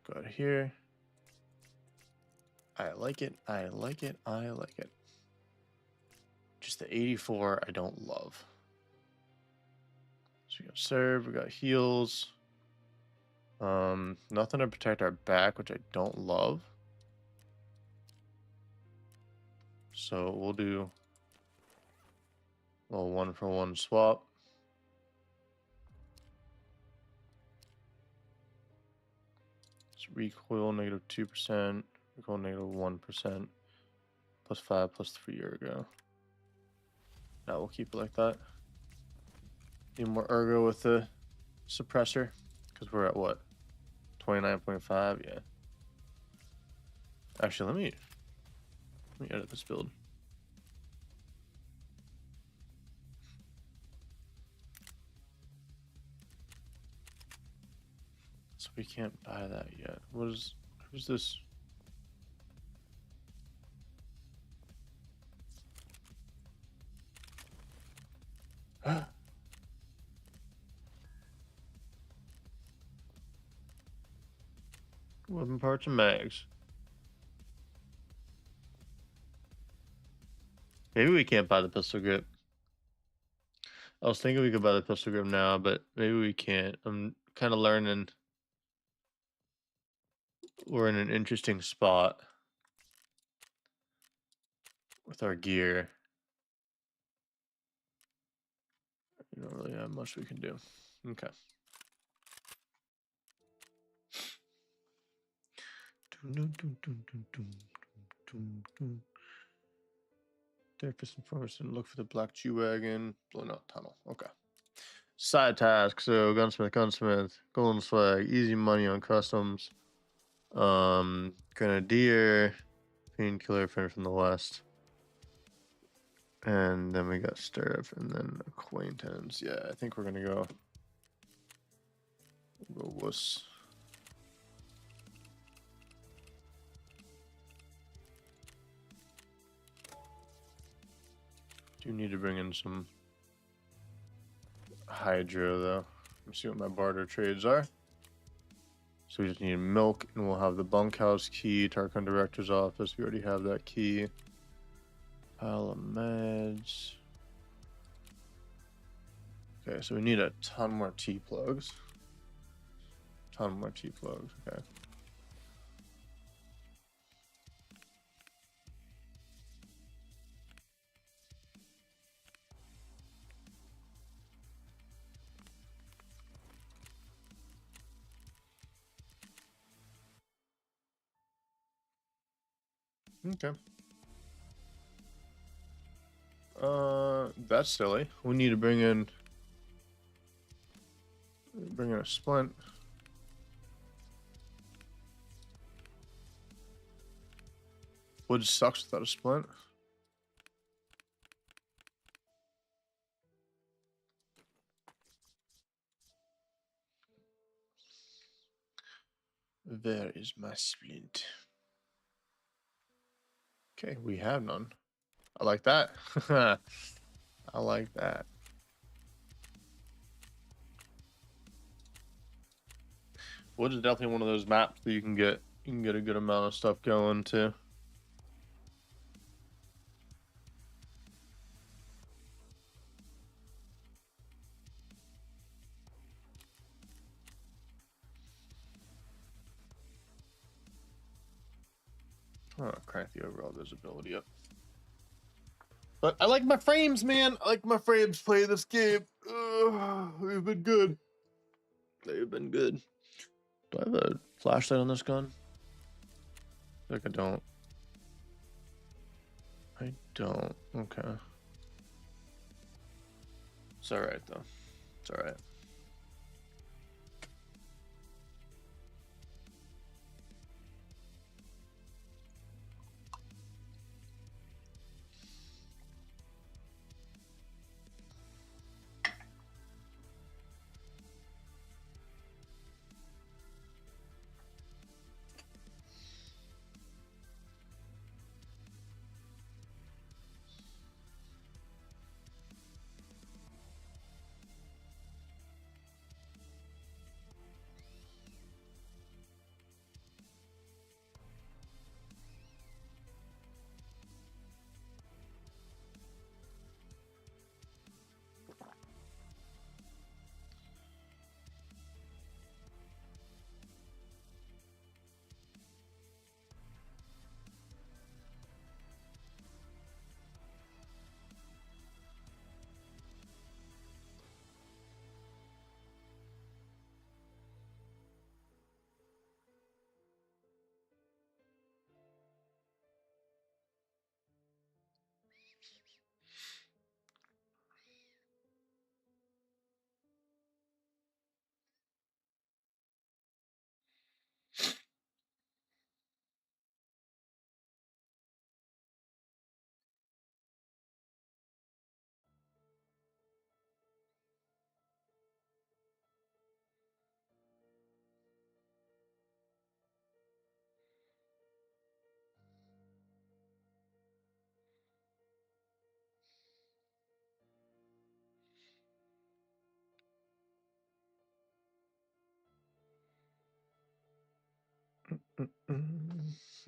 Go out here. I like it. I like it. I like it. Just the 84 I don't love. So we got serve, we got heals. Nothing to protect our back, which I don't love. So we'll do a little 1-for-1 swap. It's recoil -2%, recoil -1%, +5, +3 ergo. Now we'll keep it like that. Need more ergo with the suppressor, because we're at what? 29.5, yeah. Actually, let me edit this build. So we can't buy that yet. Who's this? Weapon parts and mags. Maybe we can't buy the pistol grip. I was thinking we could buy the pistol grip now, but maybe we can't. I'm kind of learning. We're in an interesting spot with our gear. You don't really have much we can do. Okay. Therapist informs and look for the black G-Wagon. Blown out tunnel. Okay. Side task. So gunsmith, golden swag, easy money on customs. Grenadier, painkiller, friend from the west. And then we got stirrup and then acquaintance. Yeah, I think we're gonna go wuss. Do need to bring in some hydro though. Let's see what my barter trades are. So we just need milk, and we'll have the bunkhouse key, Tarkov director's office. We already have that key. Pile of meds. Okay, so we need a ton more T-plugs. Ton more T-plugs, okay. Okay. That's silly. We need to bring in a splint. Wood sucks without a splint. Where is my splint? Okay, we have none. I like that. I like that. Wood is definitely one of those maps that you can get a good amount of stuff going to. Oh, crank the overall visibility up. But I like my frames, man. I like my frames playing this game. They've been good. They've been good. Do I have a flashlight on this gun? I feel like I don't. I don't. Okay. It's alright, though. It's alright.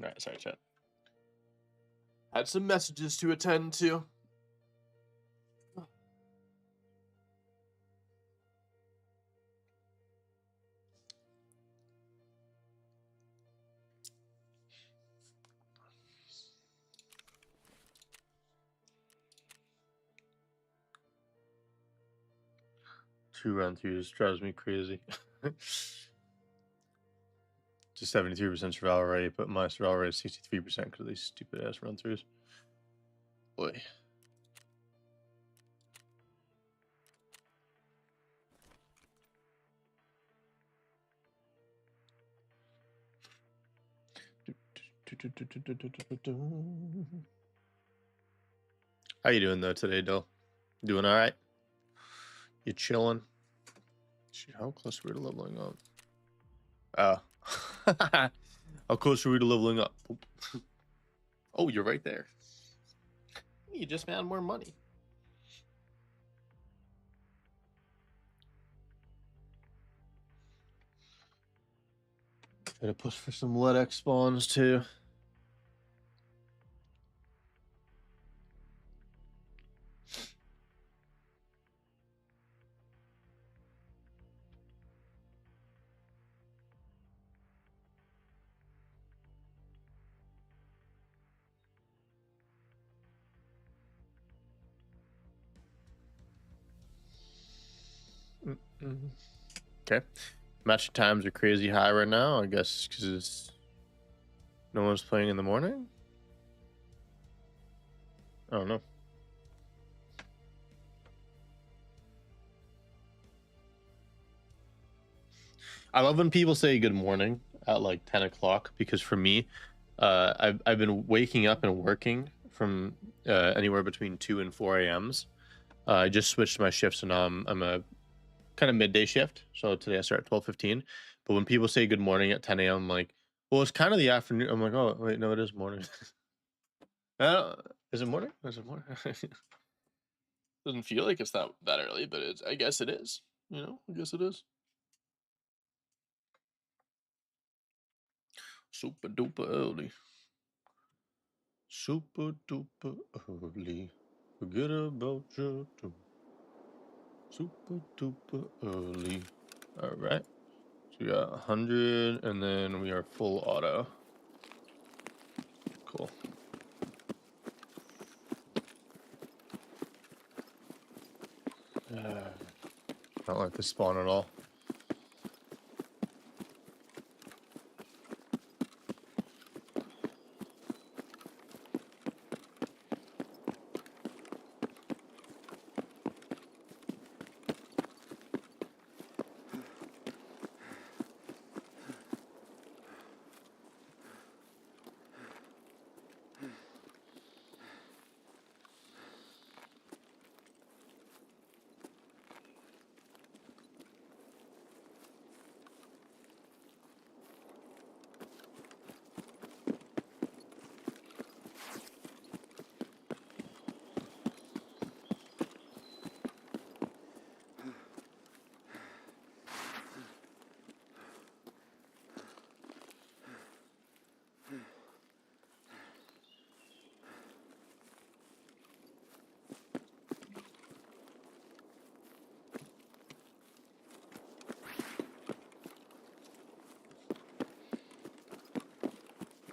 Alright, sorry, chat. Had some messages to attend to. Two run throughs drives me crazy. Just 73% survival rate, but my survival rate is 63% because of these stupid ass run throughs. Boy. How you doing though today, Dill? Doing all right? You chilling? Shit, how close are we to leveling up? How close are we to leveling up? Oh, you're right there. You just found more money. Gotta push for some LEDX spawns too. Okay. Match times are crazy high right now, I guess, because no one's playing in the morning? I don't know. I love when people say good morning at like 10 o'clock because for me, I've been waking up and working from anywhere between 2 and 4 a.m.s. I just switched my shifts, so now I'm a kind of midday shift. So today I start at 12:15. But when people say good morning at 10 a.m., I'm like, well, it's kind of the afternoon. I'm like, oh wait, no, it is morning. Is it morning? Is it morning? Doesn't feel like it's that early, but it's. I guess it is. You know, I guess it is. Super duper early. Super duper early. Forget about your two. Super duper early. All right. So we got 100, and then we are full auto. Not like this spawn at all.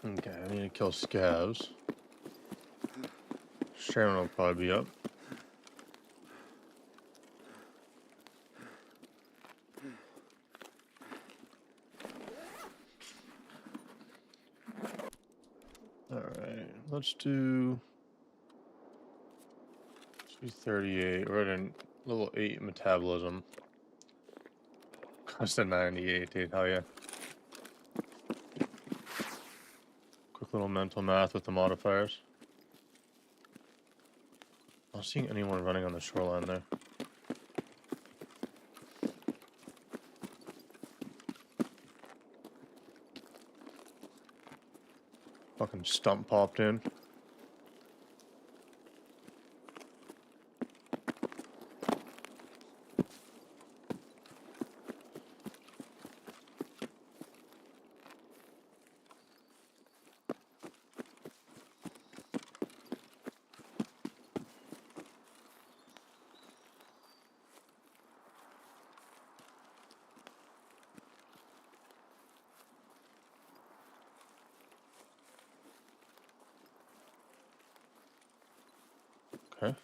Okay, I need to kill scavs. Sharon will probably be up. Alright, let's do 38. We're at a level 8 metabolism. Cost of 98, dude. Hell yeah. Quick little mental math with the modifiers. I'm not seeing anyone running on the shoreline there. Fucking stump popped in. Okay.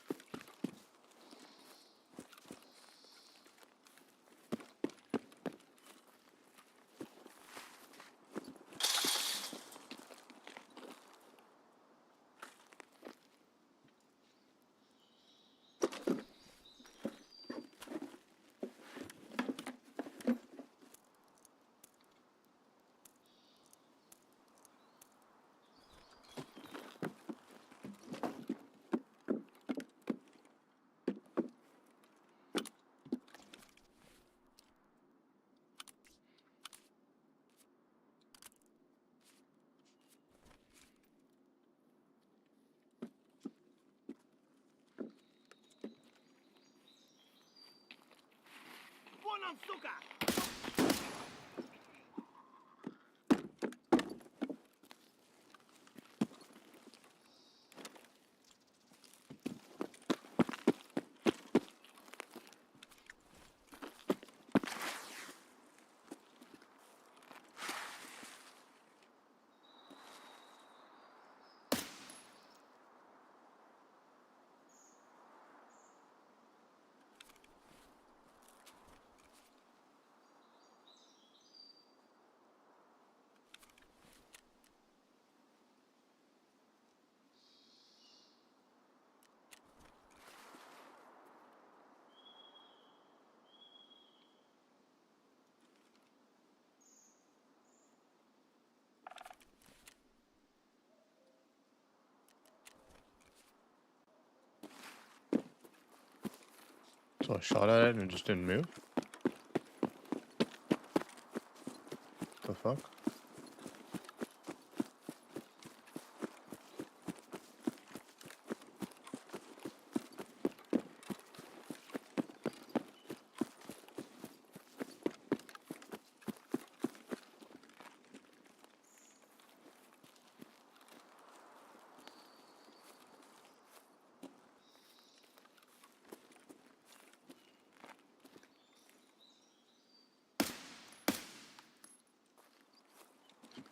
So I shot at it and it just didn't move? The fuck?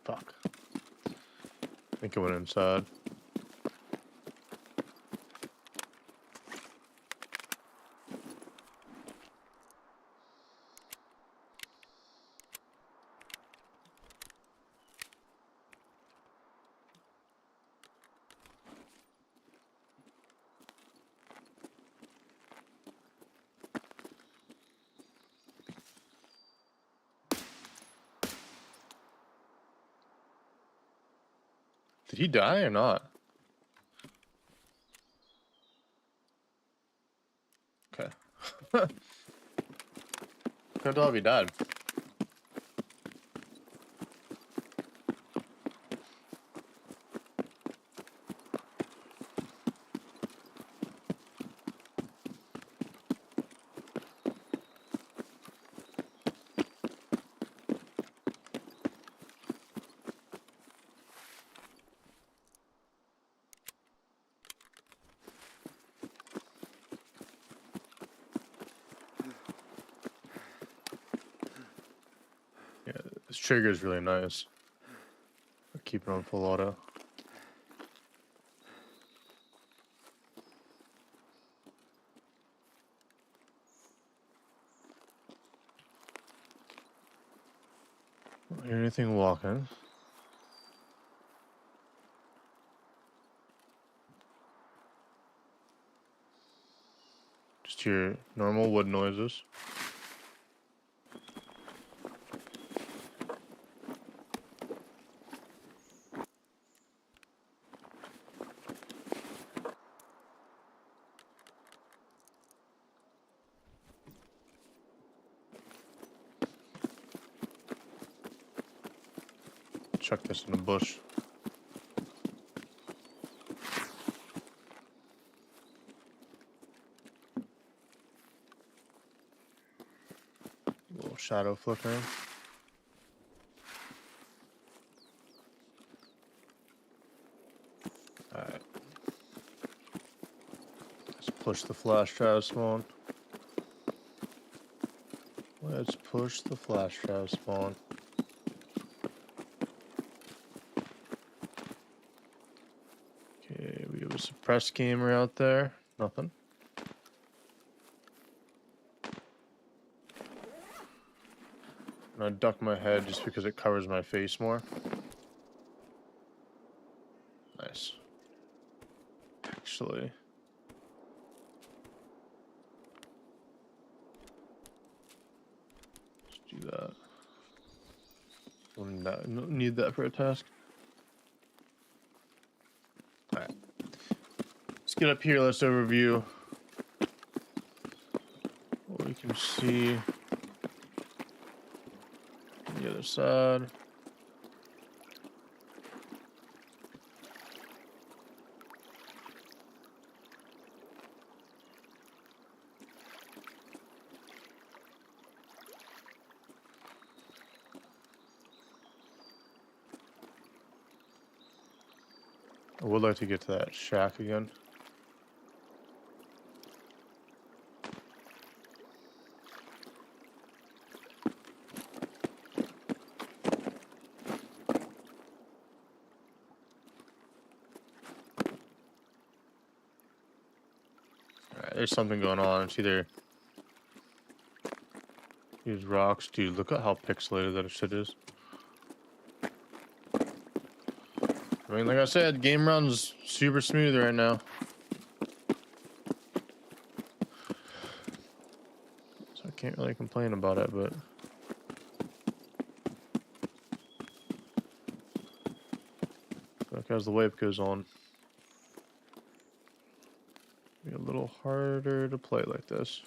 Fuck. I think it went inside. Did he die or not? Okay. Couldn't tell if he died. Yeah, this trigger is really nice. I'll keep it on full auto. Don't hear anything walking. Just hear normal wood noises. Chuck this in the bush. Little shadow flickering. Alright. Let's push the flash drive spawn. Let's push the flash drive spawn. Okay, we have a suppressed gamer out there. Nothing. And I duck my head just because it covers my face more. Nice. Actually. Let's do that. Don't need that for a task. Alright. Let's get up here, let's overview what we can see on the other side. I would like to get to that shack again. Alright, there's something going on. It's either these rocks. Dude, look at how pixelated that shit is. I mean, like I said, game runs super smooth right now. So I can't really complain about it, but... like as the wave goes on, it'll be a little harder to play like this.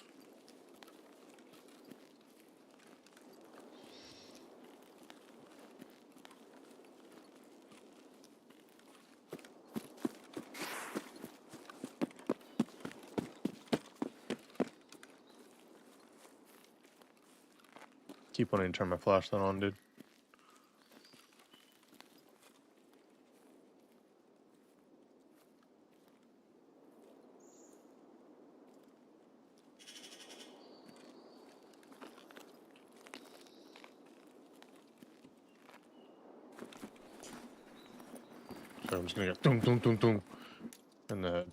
Keep wanting to turn my flashlight on, dude. So I'm just gonna get dum dum dum dum in the head.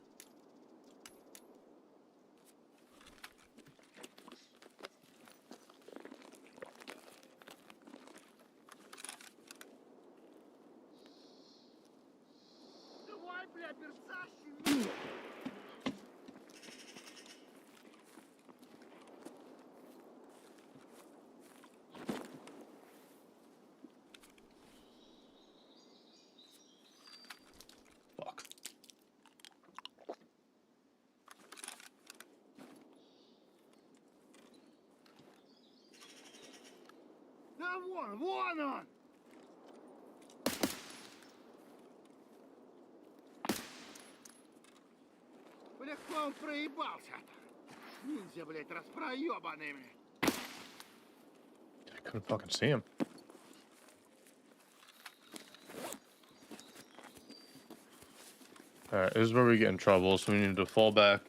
Вон он! Легко он проебался. Ниндзя, блядь, распроебанными. I couldn't fucking see him. Alright, this is where we get in trouble, so we need to fall back,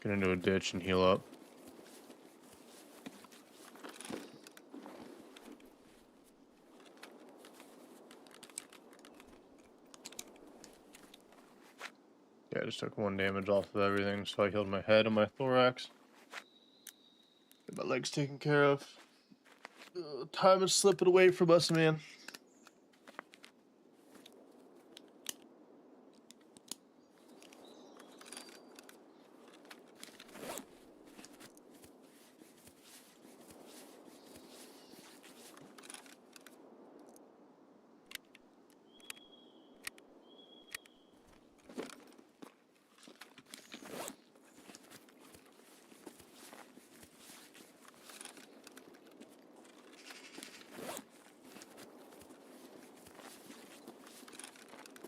get into a ditch, and heal up. Yeah, I just took 1 damage off of everything, so I healed my head and my thorax. Get my legs taken care of. Time is slipping away from us, man.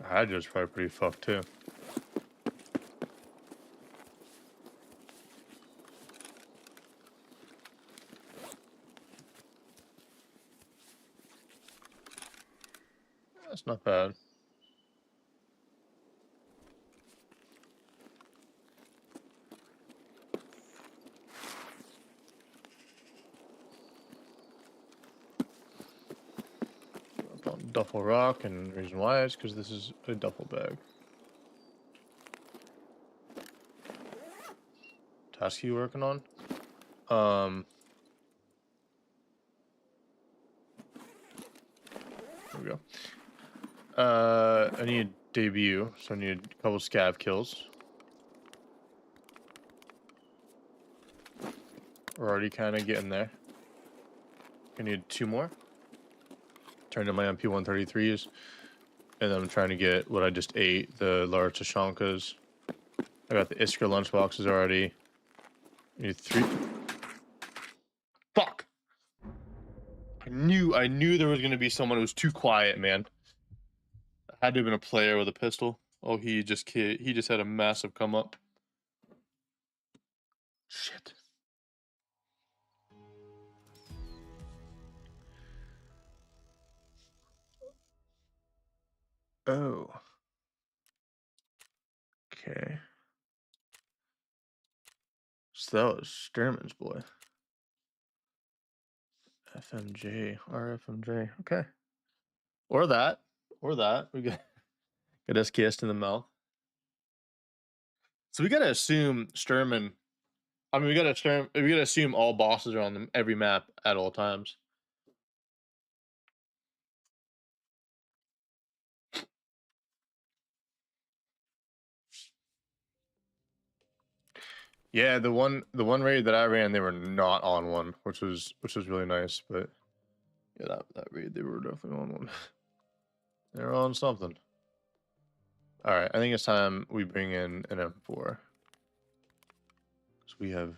Hydro's probably pretty fucked too. That's not bad. Up on duffel rock, and the reason why is because this is a duffel bag. Task you working on? There we go. I need debut, so I need a couple scav kills. We're already kind of getting there. I need 2 more. Turned in my MP-133s, and then I'm trying to get what I just ate, the large Tashankas. I got the Iskra lunchboxes already. I need 3. Fuck! I knew there was gonna be someone who was too quiet, man. I had to have been a player with a pistol. Oh, he just had a massive come up. Shit. Oh. Okay. So that was Sturman's boy. FMJ, RFMJ. Okay. Or that. We got us kissed in the mouth. So we gotta assume Sturman. I mean, we gotta assume all bosses are on every map at all times. Yeah, the one raid that I ran, they were not on one, which was really nice. But yeah, that raid, they were definitely on one. They were on something. All right, I think it's time we bring in an M4. So we have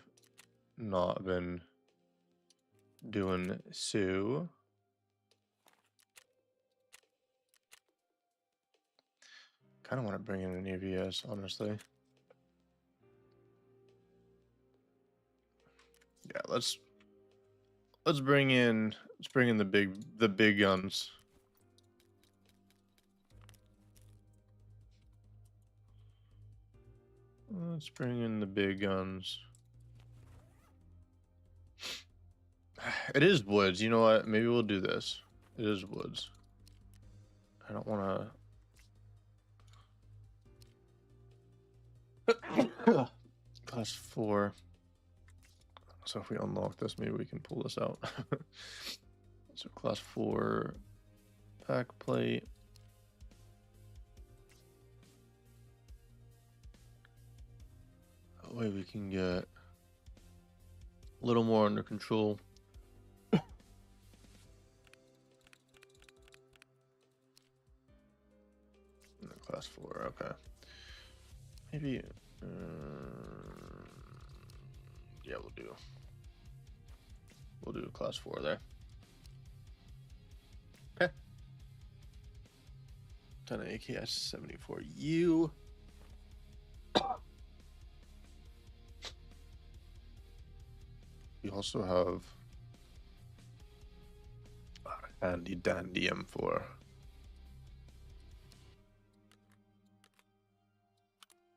not been doing so. Kind of want to bring in an EVS, honestly. Yeah, let's bring in the big guns. Let's bring in the big guns. It is woods. You know what? Maybe we'll do this. It is woods. I don't want to. Class 4. So if we unlock this, maybe we can pull this out. So class 4 pack plate. That way we can get a little more under control. Class 4, okay. Maybe, yeah, we'll do a class 4 there. 10 AKS 74U. We also have a handy dandy M4.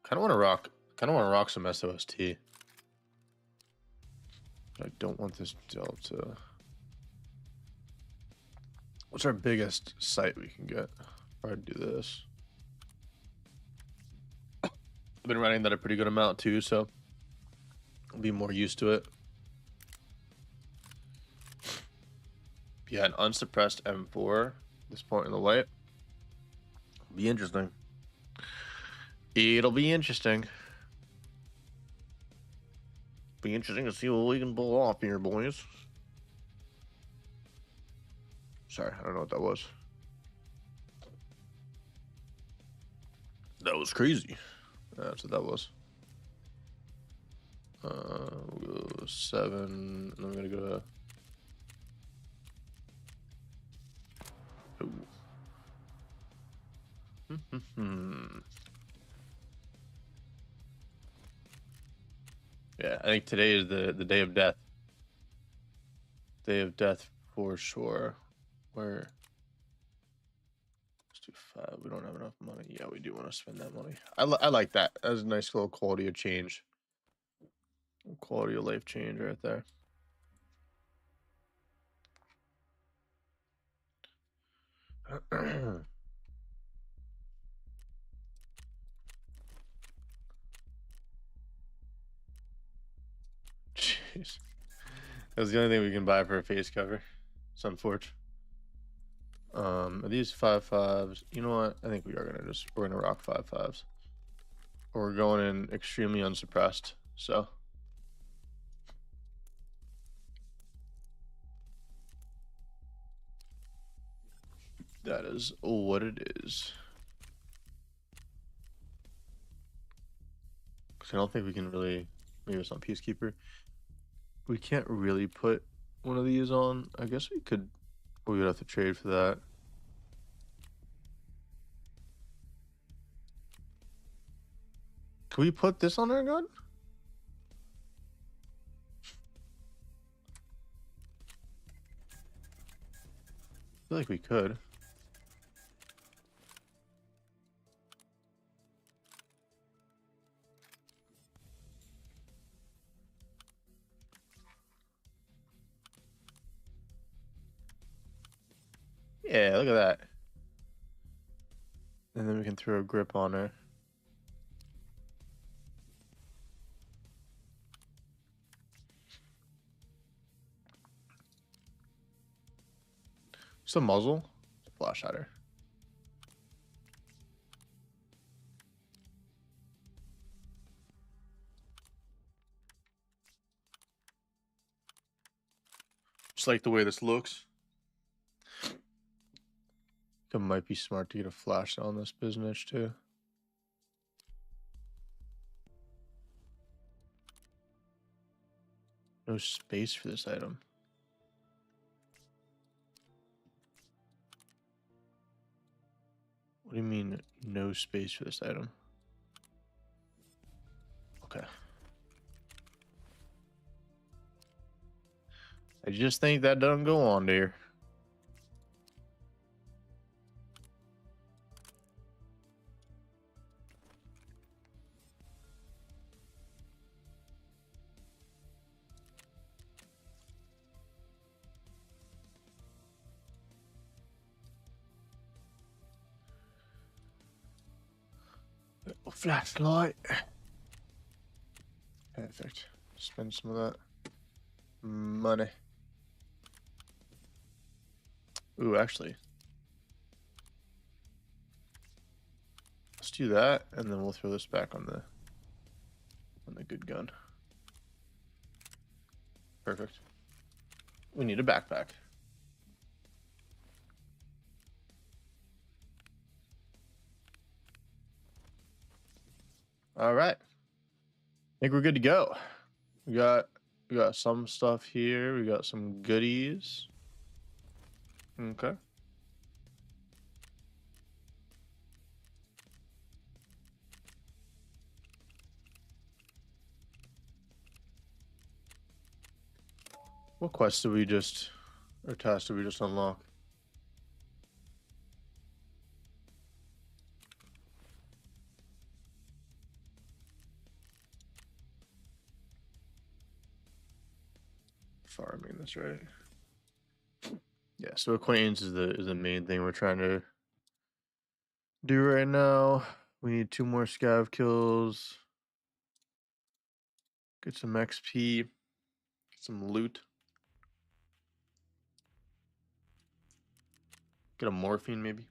Kind of want to rock some SOST. I don't want this Delta. What's our biggest sight we can get? I'd do this. I've been running that a pretty good amount too, so I'll be more used to it. Yeah, an unsuppressed M4 at this point in the light. Be interesting. It'll be interesting. Be interesting to see what we can pull off here, boys. Sorry, I don't know what that was. That was crazy. That's what that was. We'll go 7, and I'm gonna go to. Yeah, I think today is the day of death. Day of death for sure. Where? Let's do 5. We don't have enough money. Yeah, we do want to spend that money. I like that. That's a nice little quality of change. Quality of life change right there. Jeez. That's the only thing we can buy for a face cover. It's unfortunate. Are these 5.5s? You know what? I think we're gonna rock 5.5s. We're going in extremely unsuppressed, so. That is what it is. Because I don't think we can really, maybe it's on Peacekeeper. We can't really put one of these on. I guess we could, we would have to trade for that. Can we put this on our gun? I feel like we could. Yeah, look at that. And then we can throw a grip on her. Just a muzzle. Flash at her. Just like the way this looks. It might be smart to get a flash on this business too. No space for this item. What do you mean, no space for this item? Okay. I just think that doesn't go on there. Flashlight. Perfect. Spend some of that money. Ooh, actually. Let's do that, and then we'll throw this back on the good gun. Perfect. We need a backpack. All right. I think we're good to go. We got some stuff here. We got some goodies. Okay. What quest did we just, or task did we just unlock? Farming, that's right. Yeah, so acquaintance is the main thing we're trying to do right now. We need 2 more scav kills. Get some XP. Get some loot. Get a morphine maybe.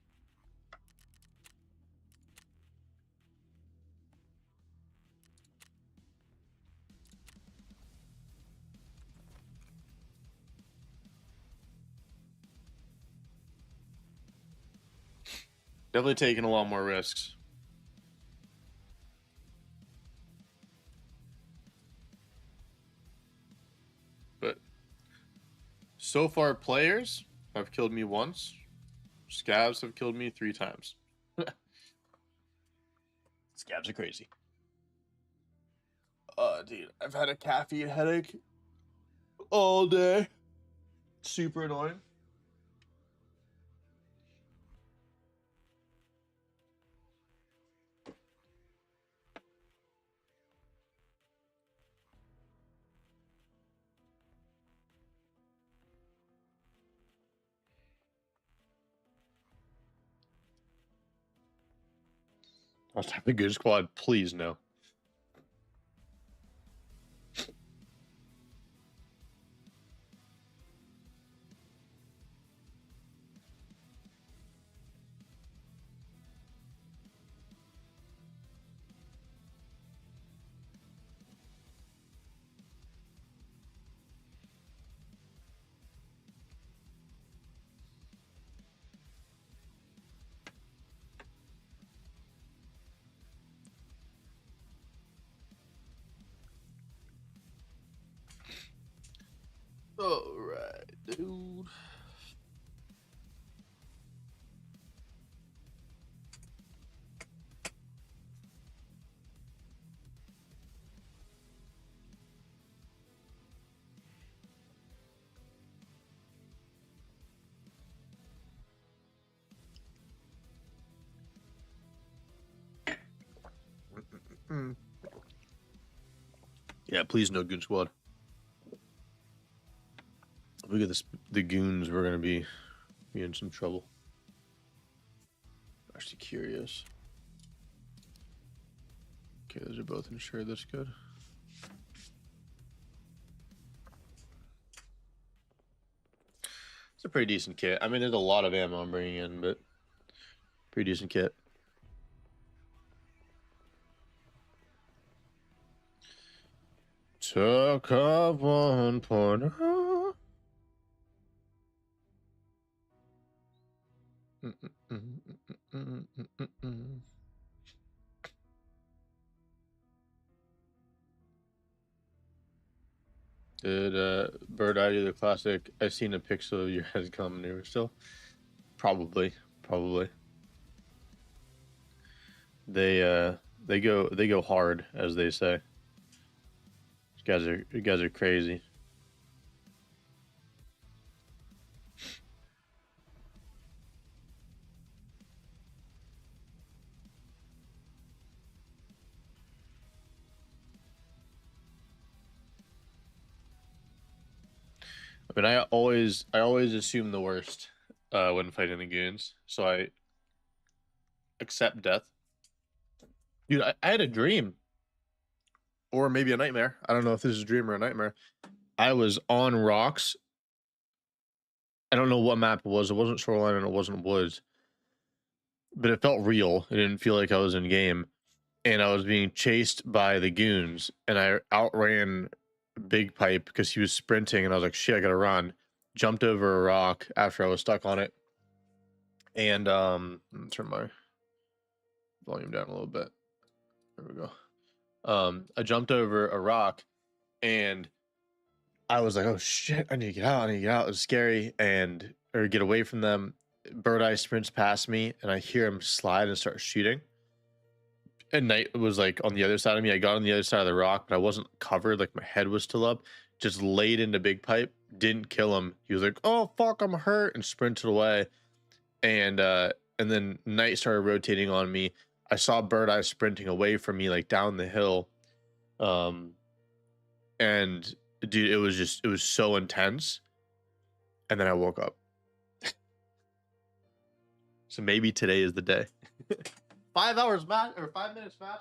Definitely taking a lot more risks. But so far, players have killed me once. Scavs have killed me 3 times. Scavs are crazy. Dude, I've had a caffeine headache all day. Super annoying. Let's have a good squad, please no. Alright, dude. Yeah, please no goon squad. If we get this, the goons, we're gonna be in some trouble. Actually curious. Okay, those are both insured. That's good. It's a pretty decent kit. I mean, there's a lot of ammo I'm bringing in, but pretty decent kit. Tarkov 1.0. Did Bird Eye do the classic? I've seen a pixel of your head come near still. Probably. They go hard, as they say. You guys are crazy. I mean, I always assume the worst when fighting the goons, so I accept death. Dude, I had a dream, or maybe a nightmare. I don't know if this is a dream or a nightmare. I was on rocks. I don't know what map it was. It wasn't shoreline and it wasn't woods, but it felt real. It didn't feel like I was in game, and I was being chased by the goons, and I outran Big Pipe because he was sprinting, and I was like, "Shit, I gotta run." Jumped over a rock after I was stuck on it, and turn my volume down a little bit. There we go. I jumped over a rock, and I was like, "Oh shit, I need to get out! I need to get out!" It was scary, or get away from them. Bird Eye sprints past me, and I hear him slide and start shooting. And Night was like on the other side of me. I got on the other side of the rock, but I wasn't covered. Like my head was still up. Just laid into Big Pipe, didn't kill him. He was like, "Oh fuck, I'm hurt," and sprinted away. And then night started rotating on me. I saw Bird Eye sprinting away from me, like down the hill. Um, and dude, it was so intense. And then I woke up. So maybe today is the day. 5 hours match or 5 minutes match.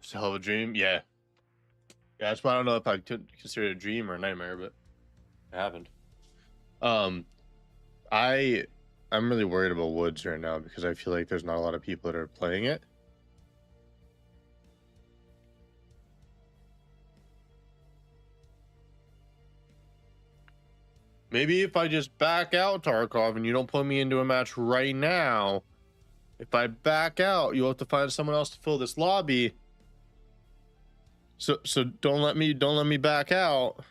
It's a hell of a dream. Yeah. Yeah, that's why I don't know if I could consider it a dream or a nightmare, but it happened. Um, I I'm really worried about Woods right now because I feel like there's not a lot of people that are playing it. Maybe if I just back out, Tarkov, and you don't put me into a match right now, if I back out, you'll have to find someone else to fill this lobby. So don't let me back out.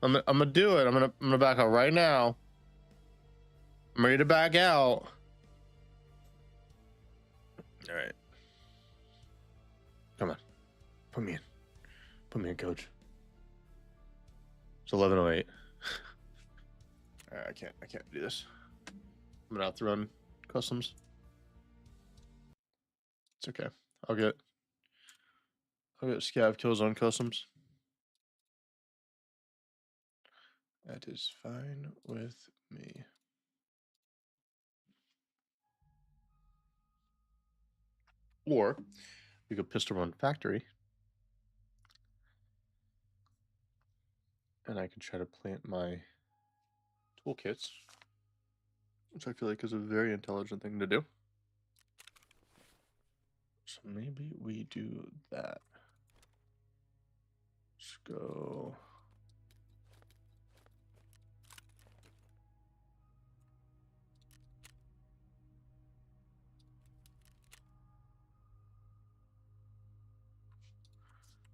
I'm gonna do it. I'm gonna back out right now. I'm ready to back out. All right. Come on. Put me in. Put me in, coach. It's 11:08. All right, I can't do this. I'm gonna have to run customs. It's okay. I'll get scav kills on customs. That is fine with me. Or we could pistol run factory. And I can try to plant my toolkits, which I feel like is a very intelligent thing to do. So maybe we do that. Let's go.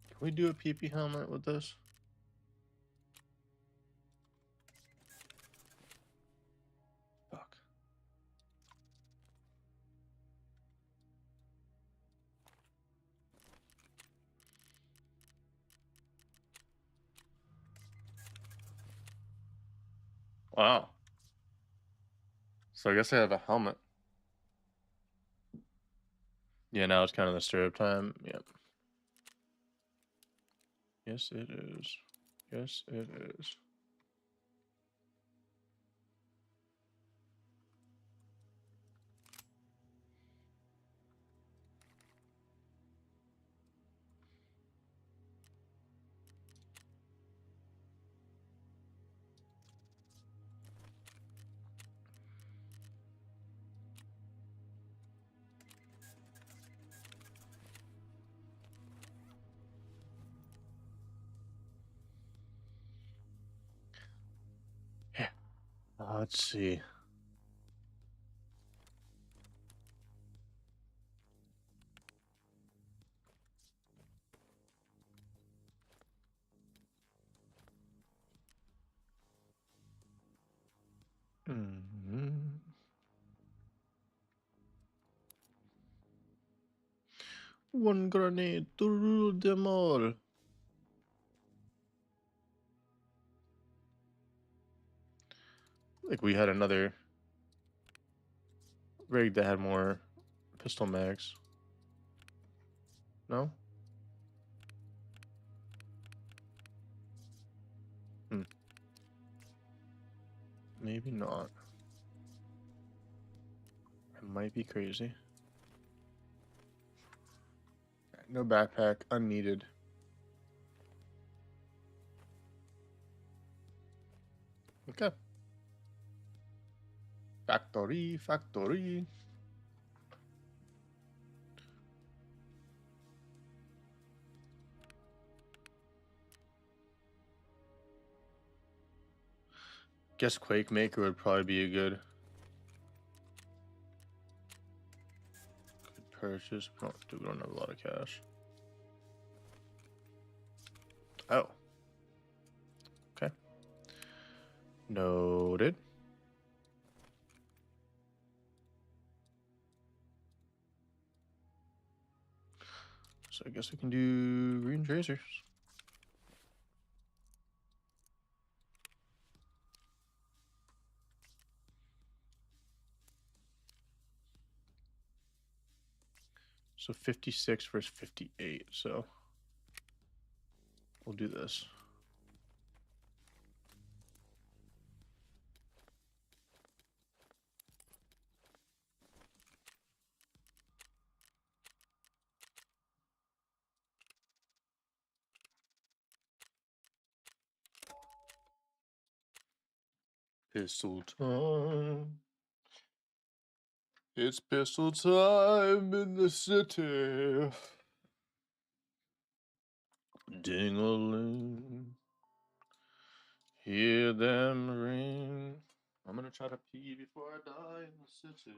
Can we do a PP helmet with this? Fuck. Wow. So I guess I have a helmet. Yeah, now it's kind of the stirrup time. Yep. Yes, it is. Yes, it is. Yeah. Let's see. One grenade to rule them all. Like we had another rig that had more pistol mags. No? Maybe not. I might be crazy. No backpack, unneeded. Okay. Factory, factory. Guess Quake Maker would probably be a good purchase. We don't have a lot of cash. Oh. Okay. Noted. So I guess we can do green tracers. So 56 versus 58. So we'll do this. Pistol time. It's pistol time in the city. Ding-a-ling. Hear them ring. I'm gonna try to pee before I die in the city.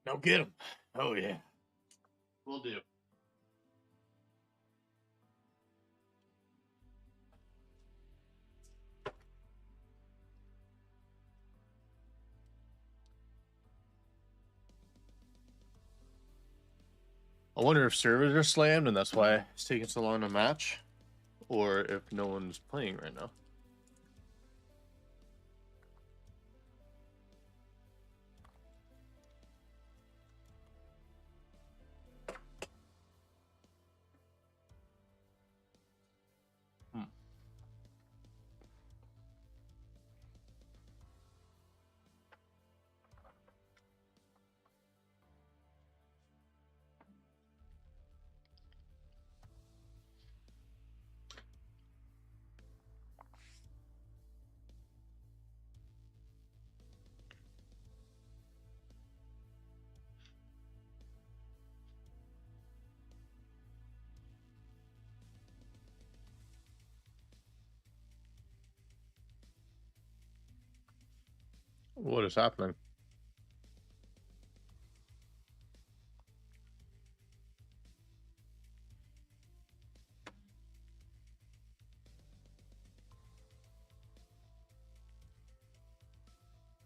Now get him. Oh, yeah. We'll do. I wonder if servers are slammed and that's why it's taking so long to match, or if no one's playing right now. What is happening?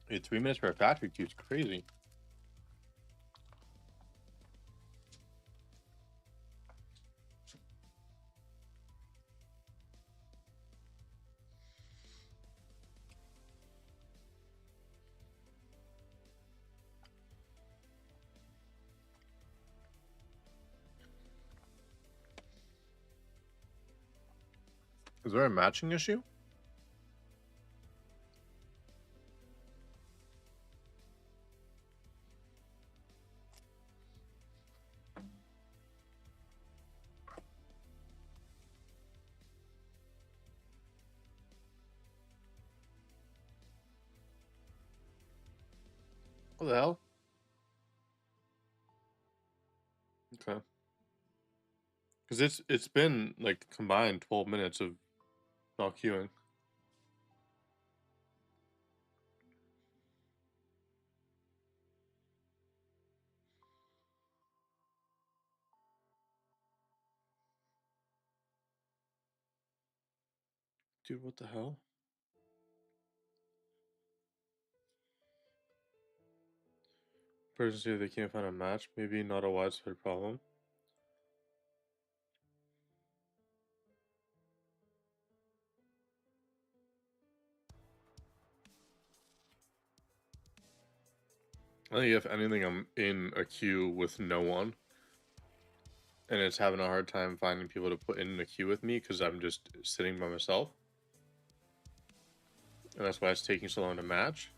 Dude, 3 minutes for a factory queue is crazy. Is there a matching issue? What the hell? Okay. Because it's been like combined 12 minutes of not queuing. Dude, what the hell? Person said they can't find a match. Maybe not a widespread problem. I think if anything, I'm in a queue with no one, and it's having a hard time finding people to put in a queue with me because I'm just sitting by myself, and that's why it's taking so long to match.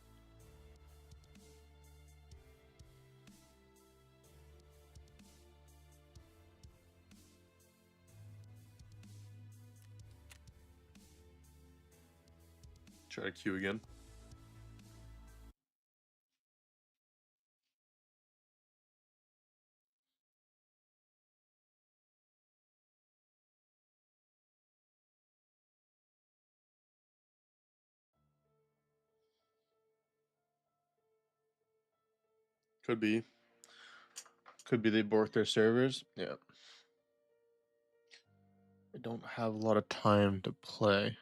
Try to queue again. Could be. Could be they borked their servers. Yeah. I don't have a lot of time to play.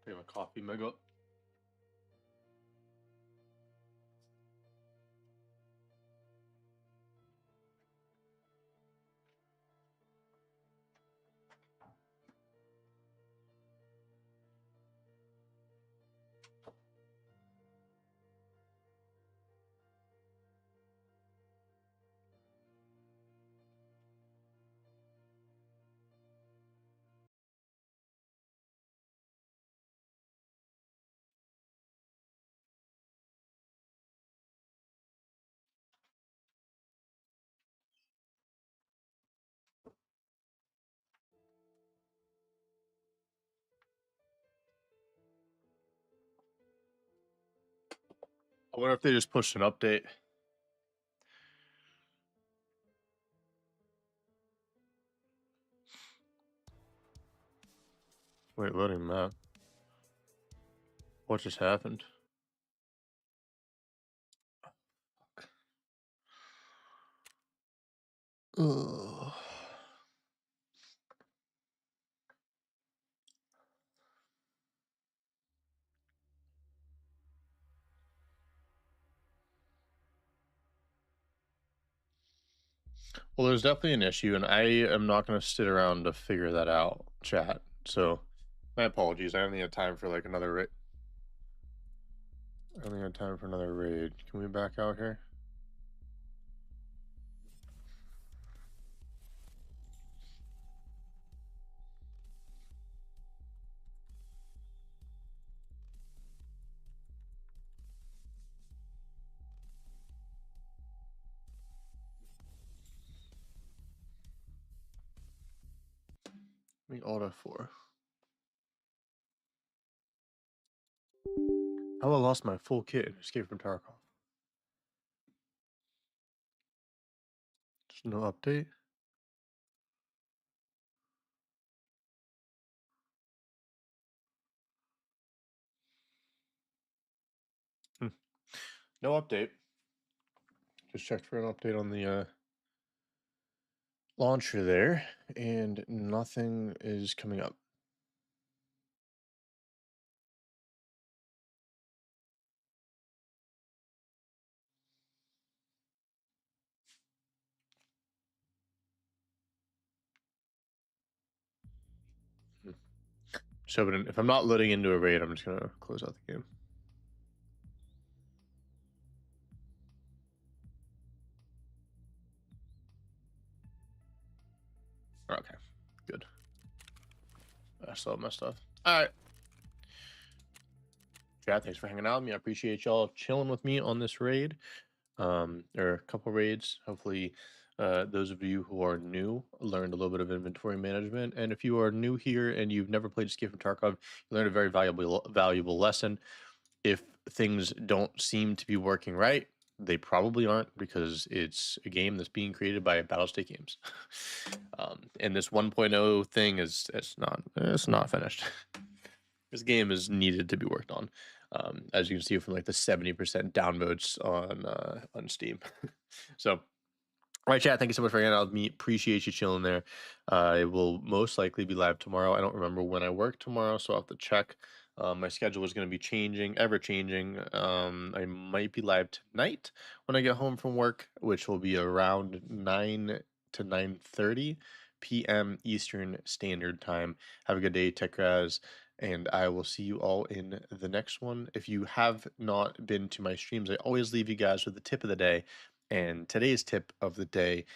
Take my coffee, mega. I wonder if they just pushed an update. Wait, loading map. What just happened? Ugh. Well, there's definitely an issue, and I am not going to sit around to figure that out, chat. So, my apologies. I only have time for like another raid. I only have time for another raid. Can we back out here? Let me Alt F4. How I lost my full kit. Escape from Tarkov. There's no update. No update. Just checked for an update on the launcher there, and nothing is coming up. So, but if I'm not loading into a raid, I'm just gonna close out the game. Okay, good. I still have my stuff. All right. Chat, thanks for hanging out with me. I appreciate y'all chilling with me on this raid, or a couple raids. Hopefully, those of you who are new learned a little bit of inventory management. And if you are new here and you've never played Escape from Tarkov, you learned a very valuable lesson. If things don't seem to be working right, they probably aren't, because it's a game that's being created by Battlestate Games. And this 1.0 thing is it's not finished. This game is needed to be worked on. As you can see from like the 70% downvotes on Steam. So, all right, chat. Thank you so much for hanging out with me. Appreciate you chilling there. I will most likely be live tomorrow. I don't remember when I work tomorrow, so I'll have to check. My schedule is going to be changing, ever changing. I might be live tonight when I get home from work, which will be around 9 to 9:30 p.m. Eastern Standard Time. Have a good day, TechRaz, and I will see you all in the next one. If you have not been to my streams, I always leave you guys with the tip of the day. And today's tip of the day